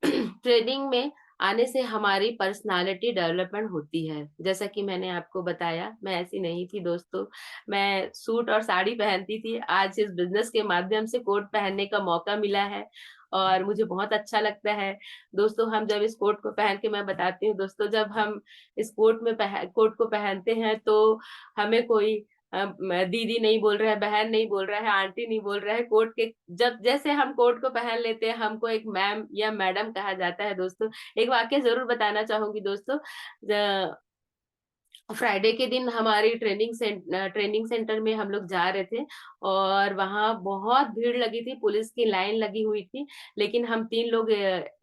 ट्रेनिंग में आने से हमारी पर्सनालिटी डेवलपमेंट होती है। जैसा कि मैंने आपको बताया, मैं ऐसी नहीं थी दोस्तों, मैं सूट और साड़ी पहनती थी। आज इस बिजनेस के माध्यम से कोट पहनने का मौका मिला है और मुझे बहुत अच्छा लगता है दोस्तों। हम जब इस कोट को पहन के, मैं बताती हूँ दोस्तों, जब हम इस कोट को पहनते हैं, तो हमें कोई दीदी नहीं बोल रहा है, बहन नहीं बोल रहा है, आंटी नहीं बोल रहा है। कोट के जब जैसे हम कोट को पहन लेते हैं, हमको एक मैम या मैडम कहा जाता है दोस्तों। एक वाक्य जरूर बताना चाहूंगी दोस्तों। फ्राइडे के दिन हमारी ट्रेनिंग सेंटर में हम लोग जा रहे थे और वहां बहुत भीड़ लगी थी, पुलिस की लाइन लगी हुई थी। लेकिन हम 3 लोग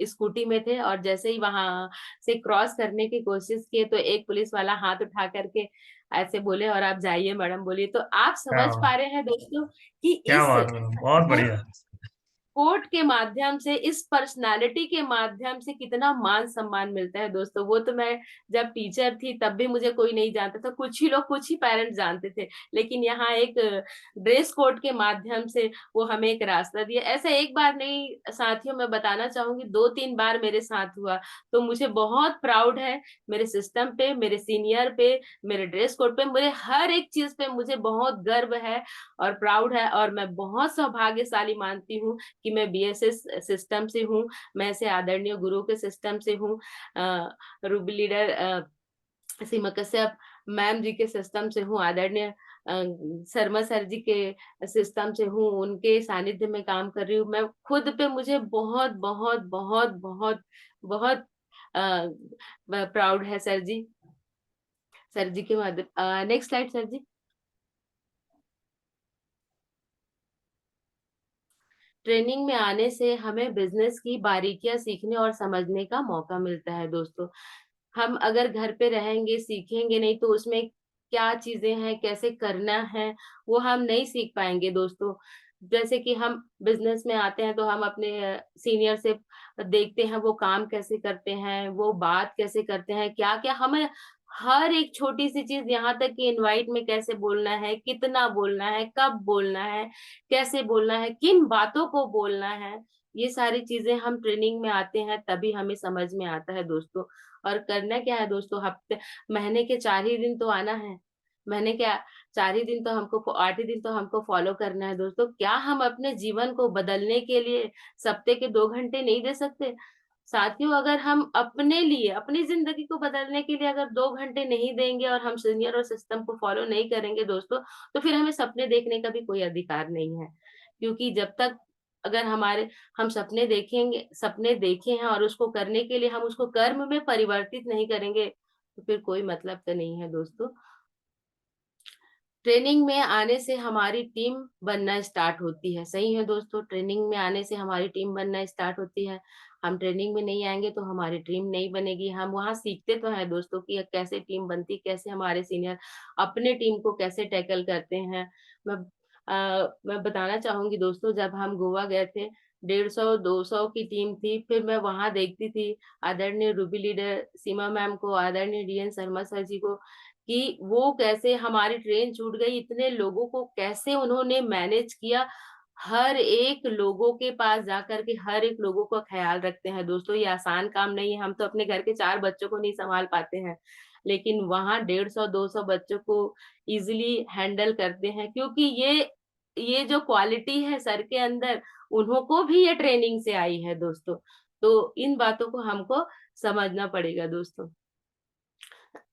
स्कूटी में थे और जैसे ही वहां से क्रॉस करने की कोशिश किए, तो एक पुलिस वाला हाथ उठा करके ऐसे बोले, और आप जाइए मैडम बोलिए। तो आप क्या समझ पा रहे हैं दोस्तों कि क्या इस बात है, बहुत बढ़िया। कोर्ट के माध्यम से, इस पर्सनालिटी के माध्यम से कितना मान सम्मान मिलता है दोस्तों। वो तो मैं जब टीचर थी तब भी मुझे कोई नहीं जानता था, कुछ ही लोग, कुछ ही पेरेंट्स जानते थे। लेकिन यहाँ एक ड्रेस कोड के माध्यम से वो हमें एक रास्ता दिया। ऐसा एक बार नहीं साथियों, मैं बताना चाहूंगी 2-3 बार मेरे साथ हुआ। तो मुझे बहुत प्राउड है मेरे सिस्टम पे, मेरे सीनियर पे, मेरे ड्रेस कोड पे, मेरे हर एक चीज पे मुझे बहुत गर्व है और प्राउड है। और मैं बहुत सौभाग्यशाली मानती हूँ कि मैं बीएसएस सिस्टम से हूँ, मैं ऐसे आदरणीय गुरु के सिस्टम से हूँ, रूबी लीडर सीमा कश्यप मैम जी के सिस्टम से हूँ, आदरणीय शर्मा सर जी के सिस्टम से हूँ, उनके सानिध्य में काम कर रही हूँ। मैं खुद पे मुझे बहुत बहुत बहुत बहुत बहुत प्राउड है सर जी के माध्यम। नेक्स्ट स्लाइड सर जी। ट्रेनिंग में आने से हमें बिजनेस की बारीकियां सीखने और समझने का मौका मिलता है दोस्तों। हम अगर घर पे रहेंगे, सीखेंगे नहीं, तो उसमें क्या चीजें हैं, कैसे करना है, वो हम नहीं सीख पाएंगे दोस्तों। जैसे कि हम बिजनेस में आते हैं तो हम अपने सीनियर से देखते हैं वो काम कैसे करते हैं, वो बात कैसे करते हैं, क्या क्या हमें हर एक छोटी सी चीज, यहाँ तक कि इनवाइट में कैसे बोलना है, कितना बोलना है, कब बोलना है, कैसे बोलना है, किन बातों को बोलना है, ये सारी चीजें हम ट्रेनिंग में आते हैं तभी हमें समझ में आता है दोस्तों। और करना क्या है दोस्तों, महीने के 4 ही दिन तो आना है, महीने के 4 ही दिन तो हमको, 8 ही दिन तो हमको फॉलो करना है दोस्तों। क्या हम अपने जीवन को बदलने के लिए सप्ते के 2 घंटे नहीं दे सकते साथियों? अगर हम अपने लिए, अपनी जिंदगी को बदलने के लिए अगर 2 घंटे नहीं देंगे और हम सीनियर और सिस्टम को फॉलो नहीं करेंगे दोस्तों, तो फिर हमें सपने देखने का भी कोई अधिकार नहीं है। क्योंकि जब तक अगर हम सपने देखे हैं और उसको करने के लिए हम उसको कर्म में परिवर्तित नहीं करेंगे, तो फिर कोई मतलब तो नहीं है दोस्तों। ट्रेनिंग में आने से हमारी टीम बनना स्टार्ट होती है। सही है दोस्तों, ट्रेनिंग में आने से हमारी टीम बनना स्टार्ट होती है। हम ट्रेनिंग में नहीं आएंगे तो हमारी टीम नहीं बनेगी। हम वहां सीखते तो हैं दोस्तों कि कैसे टीम बनती, कैसे हमारे सीनियर अपने टीम को कैसे टैकल करते हैं। मैं बताना चाहूंगी दोस्तों, जब हम गोवा गए थे 150-200 की टीम थी। फिर मैं वहां देखती थी आदरणीय रूबी लीडर सीमा मैम को, आदरणीय डीएन शर्मा सर जी को, कि वो कैसे हमारी ट्रेन छूट गई, इतने लोगों को कैसे उन्होंने मैनेज किया। हर एक लोगों के पास जाकर के हर एक लोगों का ख्याल रखते हैं दोस्तों, ये आसान काम नहीं है। हम तो अपने घर के 4 बच्चों को नहीं संभाल पाते हैं, लेकिन वहां 150-200 बच्चों को इजिली हैंडल करते हैं, क्योंकि ये जो क्वालिटी है सर के अंदर, उन्हों को भी ये ट्रेनिंग से आई है दोस्तों। तो इन बातों को हमको समझना पड़ेगा दोस्तों।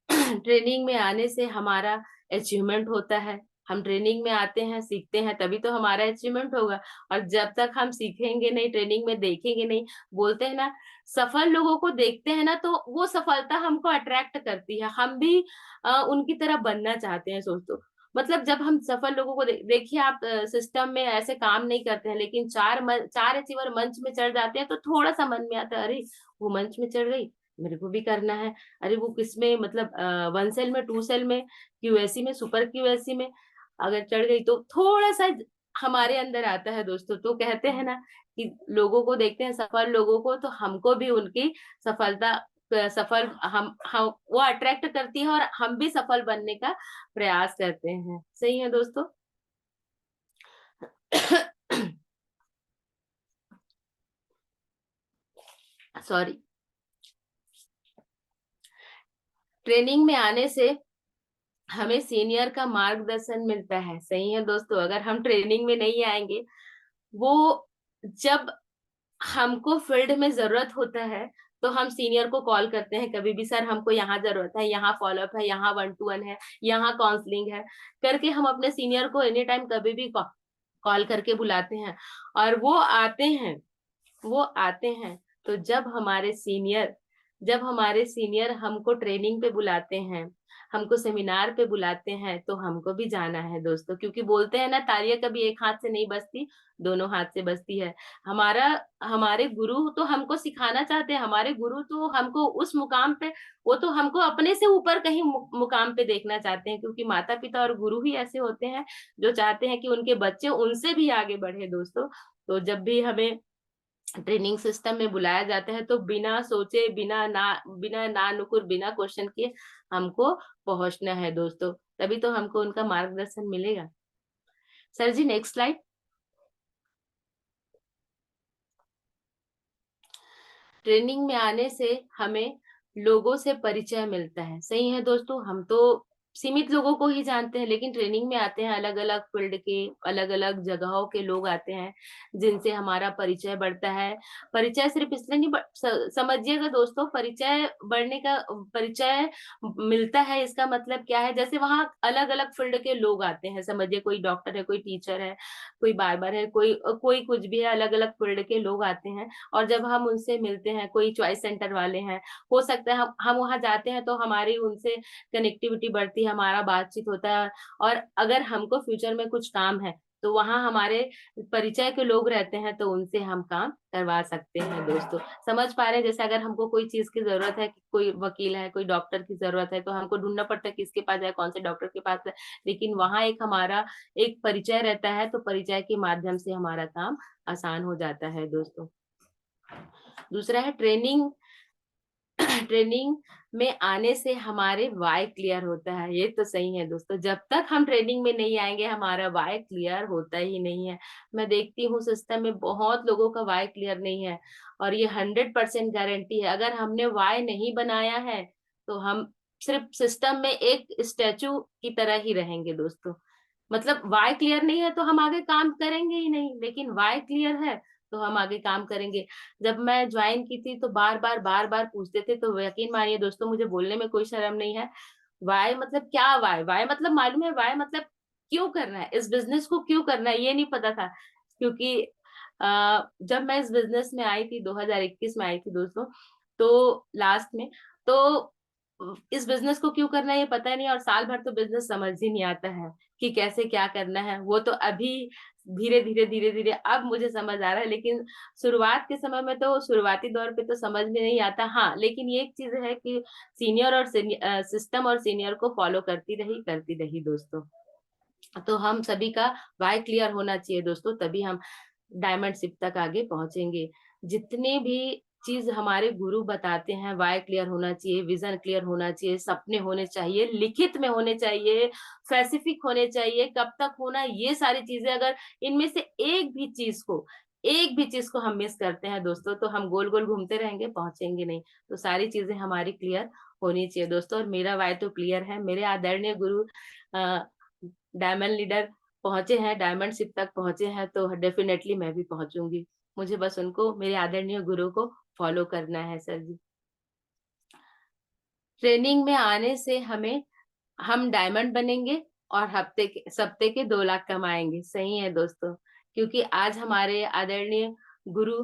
ट्रेनिंग में आने से हमारा अचीवमेंट होता है। हम ट्रेनिंग में आते हैं, सीखते हैं, तभी तो हमारा अचीवमेंट होगा। और जब तक हम सीखेंगे नहीं, ट्रेनिंग में देखेंगे नहीं, बोलते हैं ना, सफल लोगों को देखते हैं ना, तो वो सफलता हमको अट्रैक्ट करती है। हम भी उनकी तरह बनना चाहते हैं दोस्तों। मतलब जब हम सफल लोगों को देखिए, आप सिस्टम में ऐसे काम नहीं करते हैं, लेकिन 4 अचीवर मंच में चढ़ जाते हैं तो थोड़ा सा मन में आता है, अरे वो मंच में चढ़ गई, मेरे को भी करना है। अरे वो किसमें, मतलब 1 सेल में, 2 सेल में, क्यूएससी में, सुपर क्यूएससी में अगर चढ़ गई तो थोड़ा सा हमारे अंदर आता है दोस्तों। तो कहते हैं ना कि लोगों को देखते हैं, सफल लोगों को, तो हमको भी उनकी सफलता सफल हम वो अट्रैक्ट करती है, और हम भी सफल बनने का प्रयास करते हैं। सही है दोस्तों। सॉरी। ट्रेनिंग में आने से हमें सीनियर का मार्गदर्शन मिलता है। सही है दोस्तों। अगर हम ट्रेनिंग में नहीं आएंगे, वो जब हमको फील्ड में जरूरत होता है तो हम सीनियर को कॉल करते हैं, कभी भी सर हमको यहाँ जरूरत है, यहाँ फॉलोअप है, यहाँ 1-to-1 है, यहाँ काउंसलिंग है, करके हम अपने सीनियर को एनी टाइम कभी भी कॉल करके बुलाते हैं। और वो आते हैं। तो जब हमारे सीनियर हमको ट्रेनिंग पे बुलाते हैं, हमको सेमिनार पे बुलाते हैं, तो हमको भी जाना है दोस्तों, क्योंकि बोलते हैं ना, तालियां कभी एक हाथ से नहीं बजती, दोनों हाथ से बजती है। हमारे गुरु तो हमको सिखाना चाहते हैं, हमारे गुरु तो हमको उस मुकाम पे, वो तो हमको अपने से ऊपर कहीं मुकाम पे देखना चाहते हैं, क्योंकि माता पिता और गुरु ही ऐसे होते हैं जो चाहते हैं कि उनके बच्चे उनसे भी आगे बढ़े दोस्तों। तो जब भी हमें ट्रेनिंग सिस्टम में बुलाया जाता है, तो बिना सोचे, बिना ना नुकुर, बिना क्वेश्चन किए हमको पहुंचना है दोस्तों, तभी तो हमको उनका मार्गदर्शन मिलेगा। Sir ji next slide. Training में आने से हमें लोगों से परिचय मिलता है। सही है दोस्तों। हम तो सीमित लोगों को ही जानते हैं, लेकिन ट्रेनिंग में आते हैं अलग अलग फील्ड के, अलग अलग जगहों के लोग आते हैं, जिनसे हमारा परिचय बढ़ता है। परिचय सिर्फ इसलिए नहीं समझिएगा दोस्तों, परिचय मिलता है, इसका मतलब क्या है, जैसे वहाँ अलग अलग फील्ड के लोग आते हैं। समझिए कोई डॉक्टर है, कोई टीचर है, कोई बार्बर है, कोई कुछ भी है, अलग अलग फील्ड के लोग आते हैं। और जब हम उनसे मिलते हैं, कोई चॉइस सेंटर वाले हैं, हो सकता है हम वहां जाते हैं तो हमारी उनसे कनेक्टिविटी बढ़ती है, हमारा बातचीत होता है। और अगर हमको फ्यूचर में कुछ काम है, तो वहां हमारे परिचय के लोग रहते हैं, तो उनसे हम काम करवा सकते हैं दोस्तों। समझ पा रहे हैं। जैसे अगर हमको कोई चीज की जरूरत है, कोई वकील है, कोई डॉक्टर की जरूरत है, तो हमको ढूंढना पड़ता है किसके पास जाए, कौन से डॉक्टर के पास जाए, लेकिन वहां हमारा एक परिचय रहता है, तो परिचय के माध्यम से हमारा काम आसान हो जाता है दोस्तों। दूसरा है ट्रेनिंग। ट्रेनिंग में आने से हमारे वाई क्लियर होता है। ये तो सही है दोस्तों। जब तक हम ट्रेनिंग में नहीं आएंगे, हमारा वाई क्लियर होता ही नहीं है। मैं देखती हूँ सिस्टम में बहुत लोगों का वाई क्लियर नहीं है, और ये 100% गारंटी है। अगर हमने वाई नहीं बनाया है, तो हम सिर्फ सिस्टम में एक स्टैचू की तरह ही रहेंगे दोस्तों। मतलब वाई क्लियर नहीं है तो हम आगे काम करेंगे ही नहीं, लेकिन वाई क्लियर है तो हम आगे काम करेंगे। जब मैं ज्वाइन की थी तो बार बार पूछते थे, तो यकीन मानिए दोस्तों, मुझे बोलने में कोई शर्म नहीं है। वाई मतलब क्या, वाई मतलब मालूम है, वाई मतलब क्यों करना है, इस बिजनेस को क्यों करना है, ये नहीं पता था। क्योंकि जब मैं इस बिजनेस में आई थी, 2021 में आई थी दोस्तों, तो लास्ट में, तो इस बिजनेस को क्यों करना है ये पता नहीं, और साल भर तो बिजनेस समझ ही नहीं आता है कि कैसे क्या करना है। वो तो अभी धीरे धीरे अब मुझे समझ आ रहा है, लेकिन शुरुआत के समय में, तो शुरुआती दौर पे तो समझ में नहीं आता। हाँ, लेकिन ये एक चीज है कि सीनियर और सिस्टम और सीनियर को फॉलो करती रही दोस्तों। तो हम सभी का वाई क्लियर होना चाहिए दोस्तों, तभी हम डायमंड शिप तक आगे पहुंचेंगे। जितने भी चीज हमारे गुरु बताते हैं, वाई क्लियर होना चाहिए, विजन क्लियर होना चाहिए, सपने होने चाहिए, लिखित में होने चाहिए, स्पेसिफिक होने चाहिए, कब तक होना, ये सारी चीजें अगर इनमें से एक भी चीज को हम मिस करते हैं दोस्तों, तो हम गोल गोल घूमते रहेंगे, पहुंचेंगे नहीं। तो सारी चीजें हमारी क्लियर होनी चाहिए दोस्तों। और मेरा वाई तो क्लियर है। मेरे आदरणीय गुरु डायमंड लीडर पहुंचे हैं, डायमंड शिप तक पहुंचे हैं, तो डेफिनेटली मैं भी पहुंचूंगी। मुझे बस उनको, मेरे आदरणीय गुरु को फॉलो करना है सर जी। ट्रेनिंग में आने से हम डायमंड बनेंगे और सप्ते के 2 लाख कमाएंगे। सही है दोस्तों, क्योंकि आज हमारे आदरणीय गुरु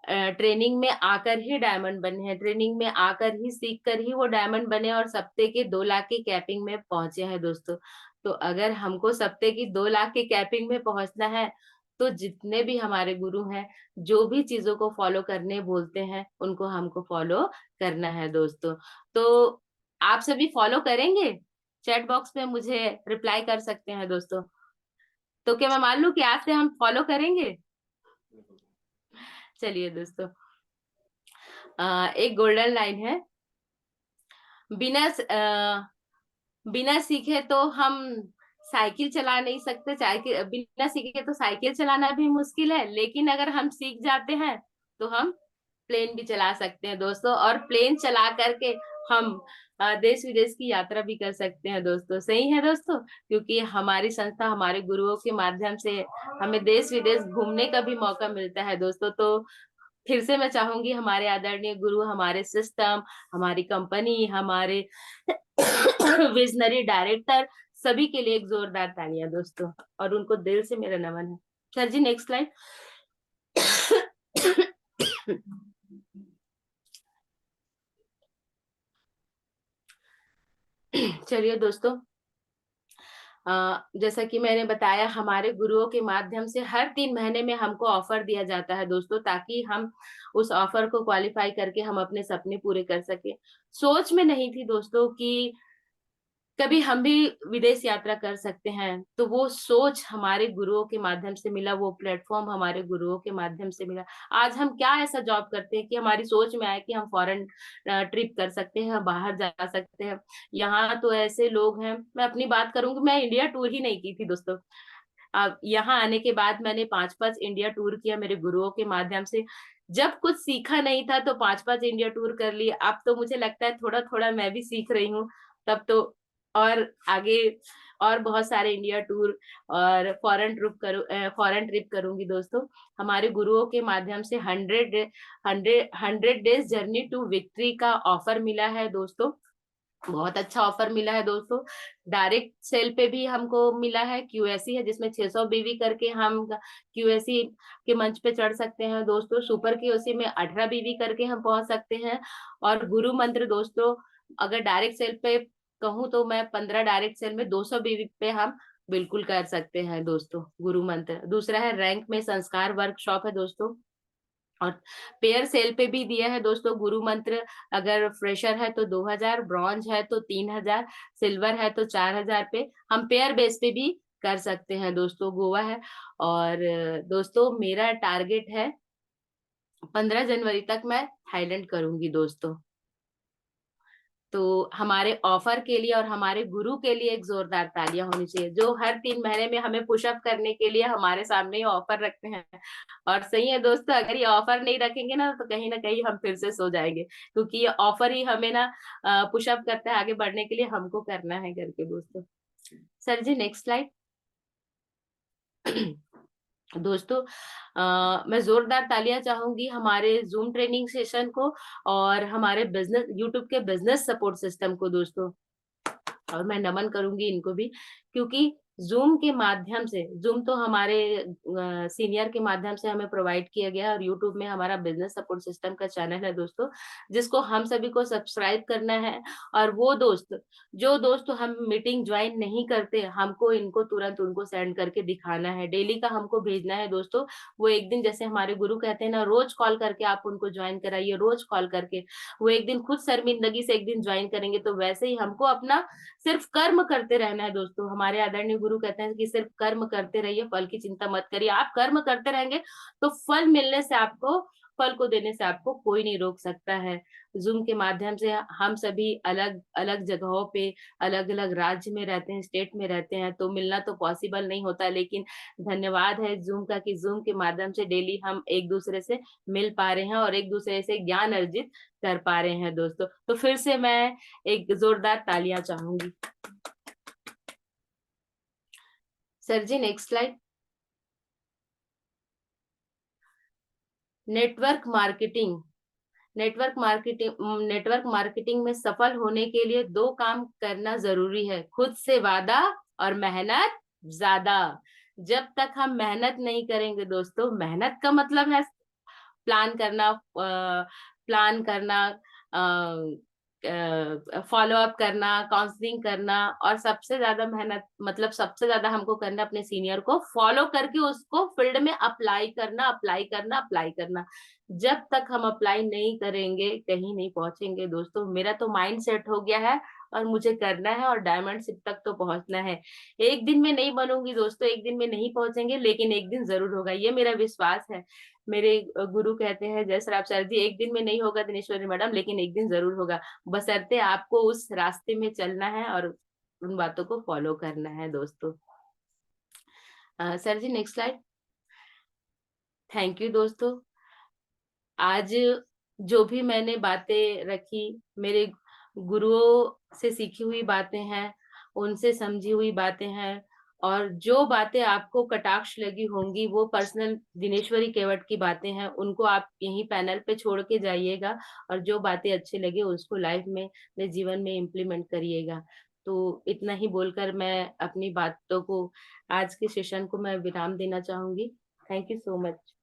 ट्रेनिंग में आकर ही डायमंड बने हैं, ट्रेनिंग में आकर ही सीख कर ही वो डायमंड बने और सप्ते के 2 लाख की कैपिंग में पहुंचे हैं दोस्तों। तो अगर हमको सप्ते की 2 लाख की कैपिंग में पहुंचना है, तो जितने भी हमारे गुरु हैं, जो भी चीजों को फॉलो करने बोलते हैं, उनको हमको फॉलो करना है दोस्तों। तो आप सभी फॉलो करेंगे? चैट बॉक्स में मुझे रिप्लाई कर सकते हैं दोस्तों। तो क्या मैं मान लूं कि आज से हम फॉलो करेंगे? चलिए दोस्तों, एक गोल्डन लाइन है, बिना सीखे तो हम साइकिल चला नहीं सकते, बिना सीखे तो साइकिल चलाना भी मुश्किल है, लेकिन अगर हम सीख जाते हैं तो हम प्लेन भी चला सकते हैं दोस्तों। और प्लेन चला करके हम देश विदेश की यात्रा भी कर सकते हैं दोस्तों। सही है दोस्तों, क्योंकि हमारी संस्था, हमारे गुरुओं के माध्यम से हमें देश विदेश घूमने का भी मौका मिलता है दोस्तों। तो फिर से मैं चाहूंगी हमारे आदरणीय गुरु, हमारे सिस्टम, हमारी कंपनी, हमारे विजनरी डायरेक्टर, सभी के लिए एक जोरदार तालियां दोस्तों, और उनको दिल से मेरा नमन है। Sir ji next slide. चलिए दोस्तों, जैसा कि मैंने बताया, हमारे गुरुओं के माध्यम से हर 3 महीने में हमको ऑफर दिया जाता है दोस्तों, ताकि हम उस ऑफर को क्वालिफाई करके हम अपने सपने पूरे कर सके। सोच में नहीं थी दोस्तों कि कभी हम भी विदेश यात्रा कर सकते हैं, तो वो सोच हमारे गुरुओं के माध्यम से मिला, वो प्लेटफॉर्म हमारे गुरुओं के माध्यम से मिला। आज हम क्या ऐसा जॉब करते हैं कि हमारी सोच में आए कि हम फॉरेन ट्रिप कर सकते हैं, बाहर जा सकते हैं। यहाँ तो ऐसे लोग हैं, मैं अपनी बात करूंगी, मैं इंडिया टूर ही नहीं की थी दोस्तों। अब यहाँ आने के बाद मैंने 5 इंडिया टूर किया मेरे गुरुओं के माध्यम से। जब कुछ सीखा नहीं था तो 5 इंडिया टूर कर लिए। अब तो मुझे लगता है थोड़ा थोड़ा मैं भी सीख रही हूँ, तब तो और आगे और बहुत सारे इंडिया टूर और फॉरेन ट्रिप करूंगी दोस्तों। हमारे गुरुओं के माध्यम से 100 डेज जर्नी टू विक्ट्री का ऑफर मिला है दोस्तों। बहुत अच्छा ऑफर मिला है दोस्तों। डायरेक्ट सेल पे भी हमको मिला है, क्यूएससी है जिसमें 600 बीवी करके हम क्यूएससी के मंच पे चढ़ सकते हैं दोस्तों। सुपर क्यूएससी में 18 बीवी करके हम पहुंच सकते हैं। और गुरु मंत्र दोस्तों, अगर डायरेक्ट सेल पे कहूँ तो मैं 15 डायरेक्ट सेल में 200 बीवी पे हम बिल्कुल कर सकते हैं दोस्तों गुरु मंत्र। दूसरा है रैंक में संस्कार वर्कशॉप है दोस्तों। और पेयर सेल पे भी दिया है दोस्तों गुरु मंत्र। अगर फ्रेशर है तो 2000, ब्रॉन्ज है तो 3000, सिल्वर है तो 4000 पे हम पेयर बेस पे भी कर सकते हैं दोस्तों। गोवा है। और दोस्तों मेरा टारगेट है 15 जनवरी तक मैं थाईलैंड करूंगी दोस्तों। तो हमारे ऑफर के लिए और हमारे गुरु के लिए एक जोरदार तालियां होनी चाहिए, जो हर 3 महीने में हमें पुशअप करने के लिए हमारे सामने ये ऑफर रखते हैं। और सही है दोस्तों, अगर ये ऑफर नहीं रखेंगे ना कहीं हम फिर से सो जाएंगे, क्योंकि ये ऑफर ही हमें ना पुशअप करता है, आगे बढ़ने के लिए हमको करना है करके दोस्तों। Sir ji next slide. दोस्तों मैं जोरदार तालियां चाहूंगी हमारे जूम ट्रेनिंग सेशन को और हमारे बिजनेस यूट्यूब के बिजनेस सपोर्ट सिस्टम को दोस्तों। और मैं नमन करूंगी इनको भी, क्योंकि जूम के माध्यम से, जूम तो हमारे सीनियर के माध्यम से हमें प्रोवाइड किया गया है, और यूट्यूब में हमारा बिजनेस सपोर्ट सिस्टम का चैनल है दोस्तों, जिसको हम सभी को सब्सक्राइब करना है। और वो जो दोस्त हम मीटिंग ज्वाइन नहीं करते, हमको इनको तुरंत उनको सेंड करके दिखाना है, डेली का हमको भेजना है दोस्तों। वो एक दिन, जैसे हमारे गुरु कहते हैं ना, रोज कॉल करके आप उनको ज्वाइन कराइए, रोज कॉल करके। वो एक दिन खुद शर्मिंदगी से एक दिन ज्वाइन करेंगे, तो वैसे ही हमको अपना सिर्फ कर्म करते रहना है दोस्तों। हमारे आदरणीय गुरु कहते हैं कि सिर्फ कर्म करते रहिए, फल की चिंता मत करिए। आप कर्म करते रहेंगे तो फल मिलने से आपको, फल को देने से आपको कोई नहीं रोक सकता है। जूम के माध्यम से हम सभी अलग अलग जगहों पे, अलग अलग राज्य में रहते हैं, स्टेट में रहते हैं, तो मिलना तो पॉसिबल नहीं होता, लेकिन धन्यवाद है जूम का कि जूम के माध्यम से डेली हम एक दूसरे से मिल पा रहे हैं और एक दूसरे से ज्ञान अर्जित कर पा रहे हैं दोस्तों। तो फिर से मैं एक जोरदार तालियां चाहूंगी। Sir ji next slide. Network marketing. Network marketing में सफल होने के लिए 2 काम करना जरूरी है, खुद से वादा और मेहनत ज्यादा। जब तक हम मेहनत नहीं करेंगे दोस्तों, मेहनत का मतलब है प्लान करना, फॉलो अप करना, काउंसलिंग करना, और सबसे ज्यादा मेहनत मतलब सबसे ज्यादा हमको करना अपने सीनियर को फॉलो करके उसको फील्ड में अप्लाई करना। जब तक हम अप्लाई नहीं करेंगे कहीं नहीं पहुंचेंगे दोस्तों। मेरा तो माइंड सेट हो गया है और मुझे करना है और डायमंड शिप तक तो पहुंचना है। एक दिन में नहीं बनूंगी दोस्तों, एक दिन में नहीं पहुंचेंगे, लेकिन एक दिन जरूर होगा, ये मेरा विश्वास है। मेरे गुरु कहते हैं जय श्राप सर जी, एक दिन में नहीं होगा दिनेश्वरी मैडम, लेकिन एक दिन जरूर होगा, बशर्ते आपको उस रास्ते में चलना है और उन बातों को फॉलो करना है दोस्तों। Sir ji next slide. Thank you दोस्तों। आज जो भी मैंने बातें रखी, मेरे गुरुओं से सीखी हुई बातें हैं, उनसे समझी हुई बातें हैं, और जो बातें आपको कटाक्ष लगी होंगी वो पर्सनल दिनेश्वरी केवट की बातें हैं, उनको आप यहीं पैनल पे छोड़ के जाइएगा, और जो बातें अच्छी लगी उसको लाइफ में, अपने जीवन में इम्प्लीमेंट करिएगा। तो इतना ही बोलकर मैं अपनी बातों को, आज के सेशन को मैं विराम देना चाहूंगी। Thank you so much.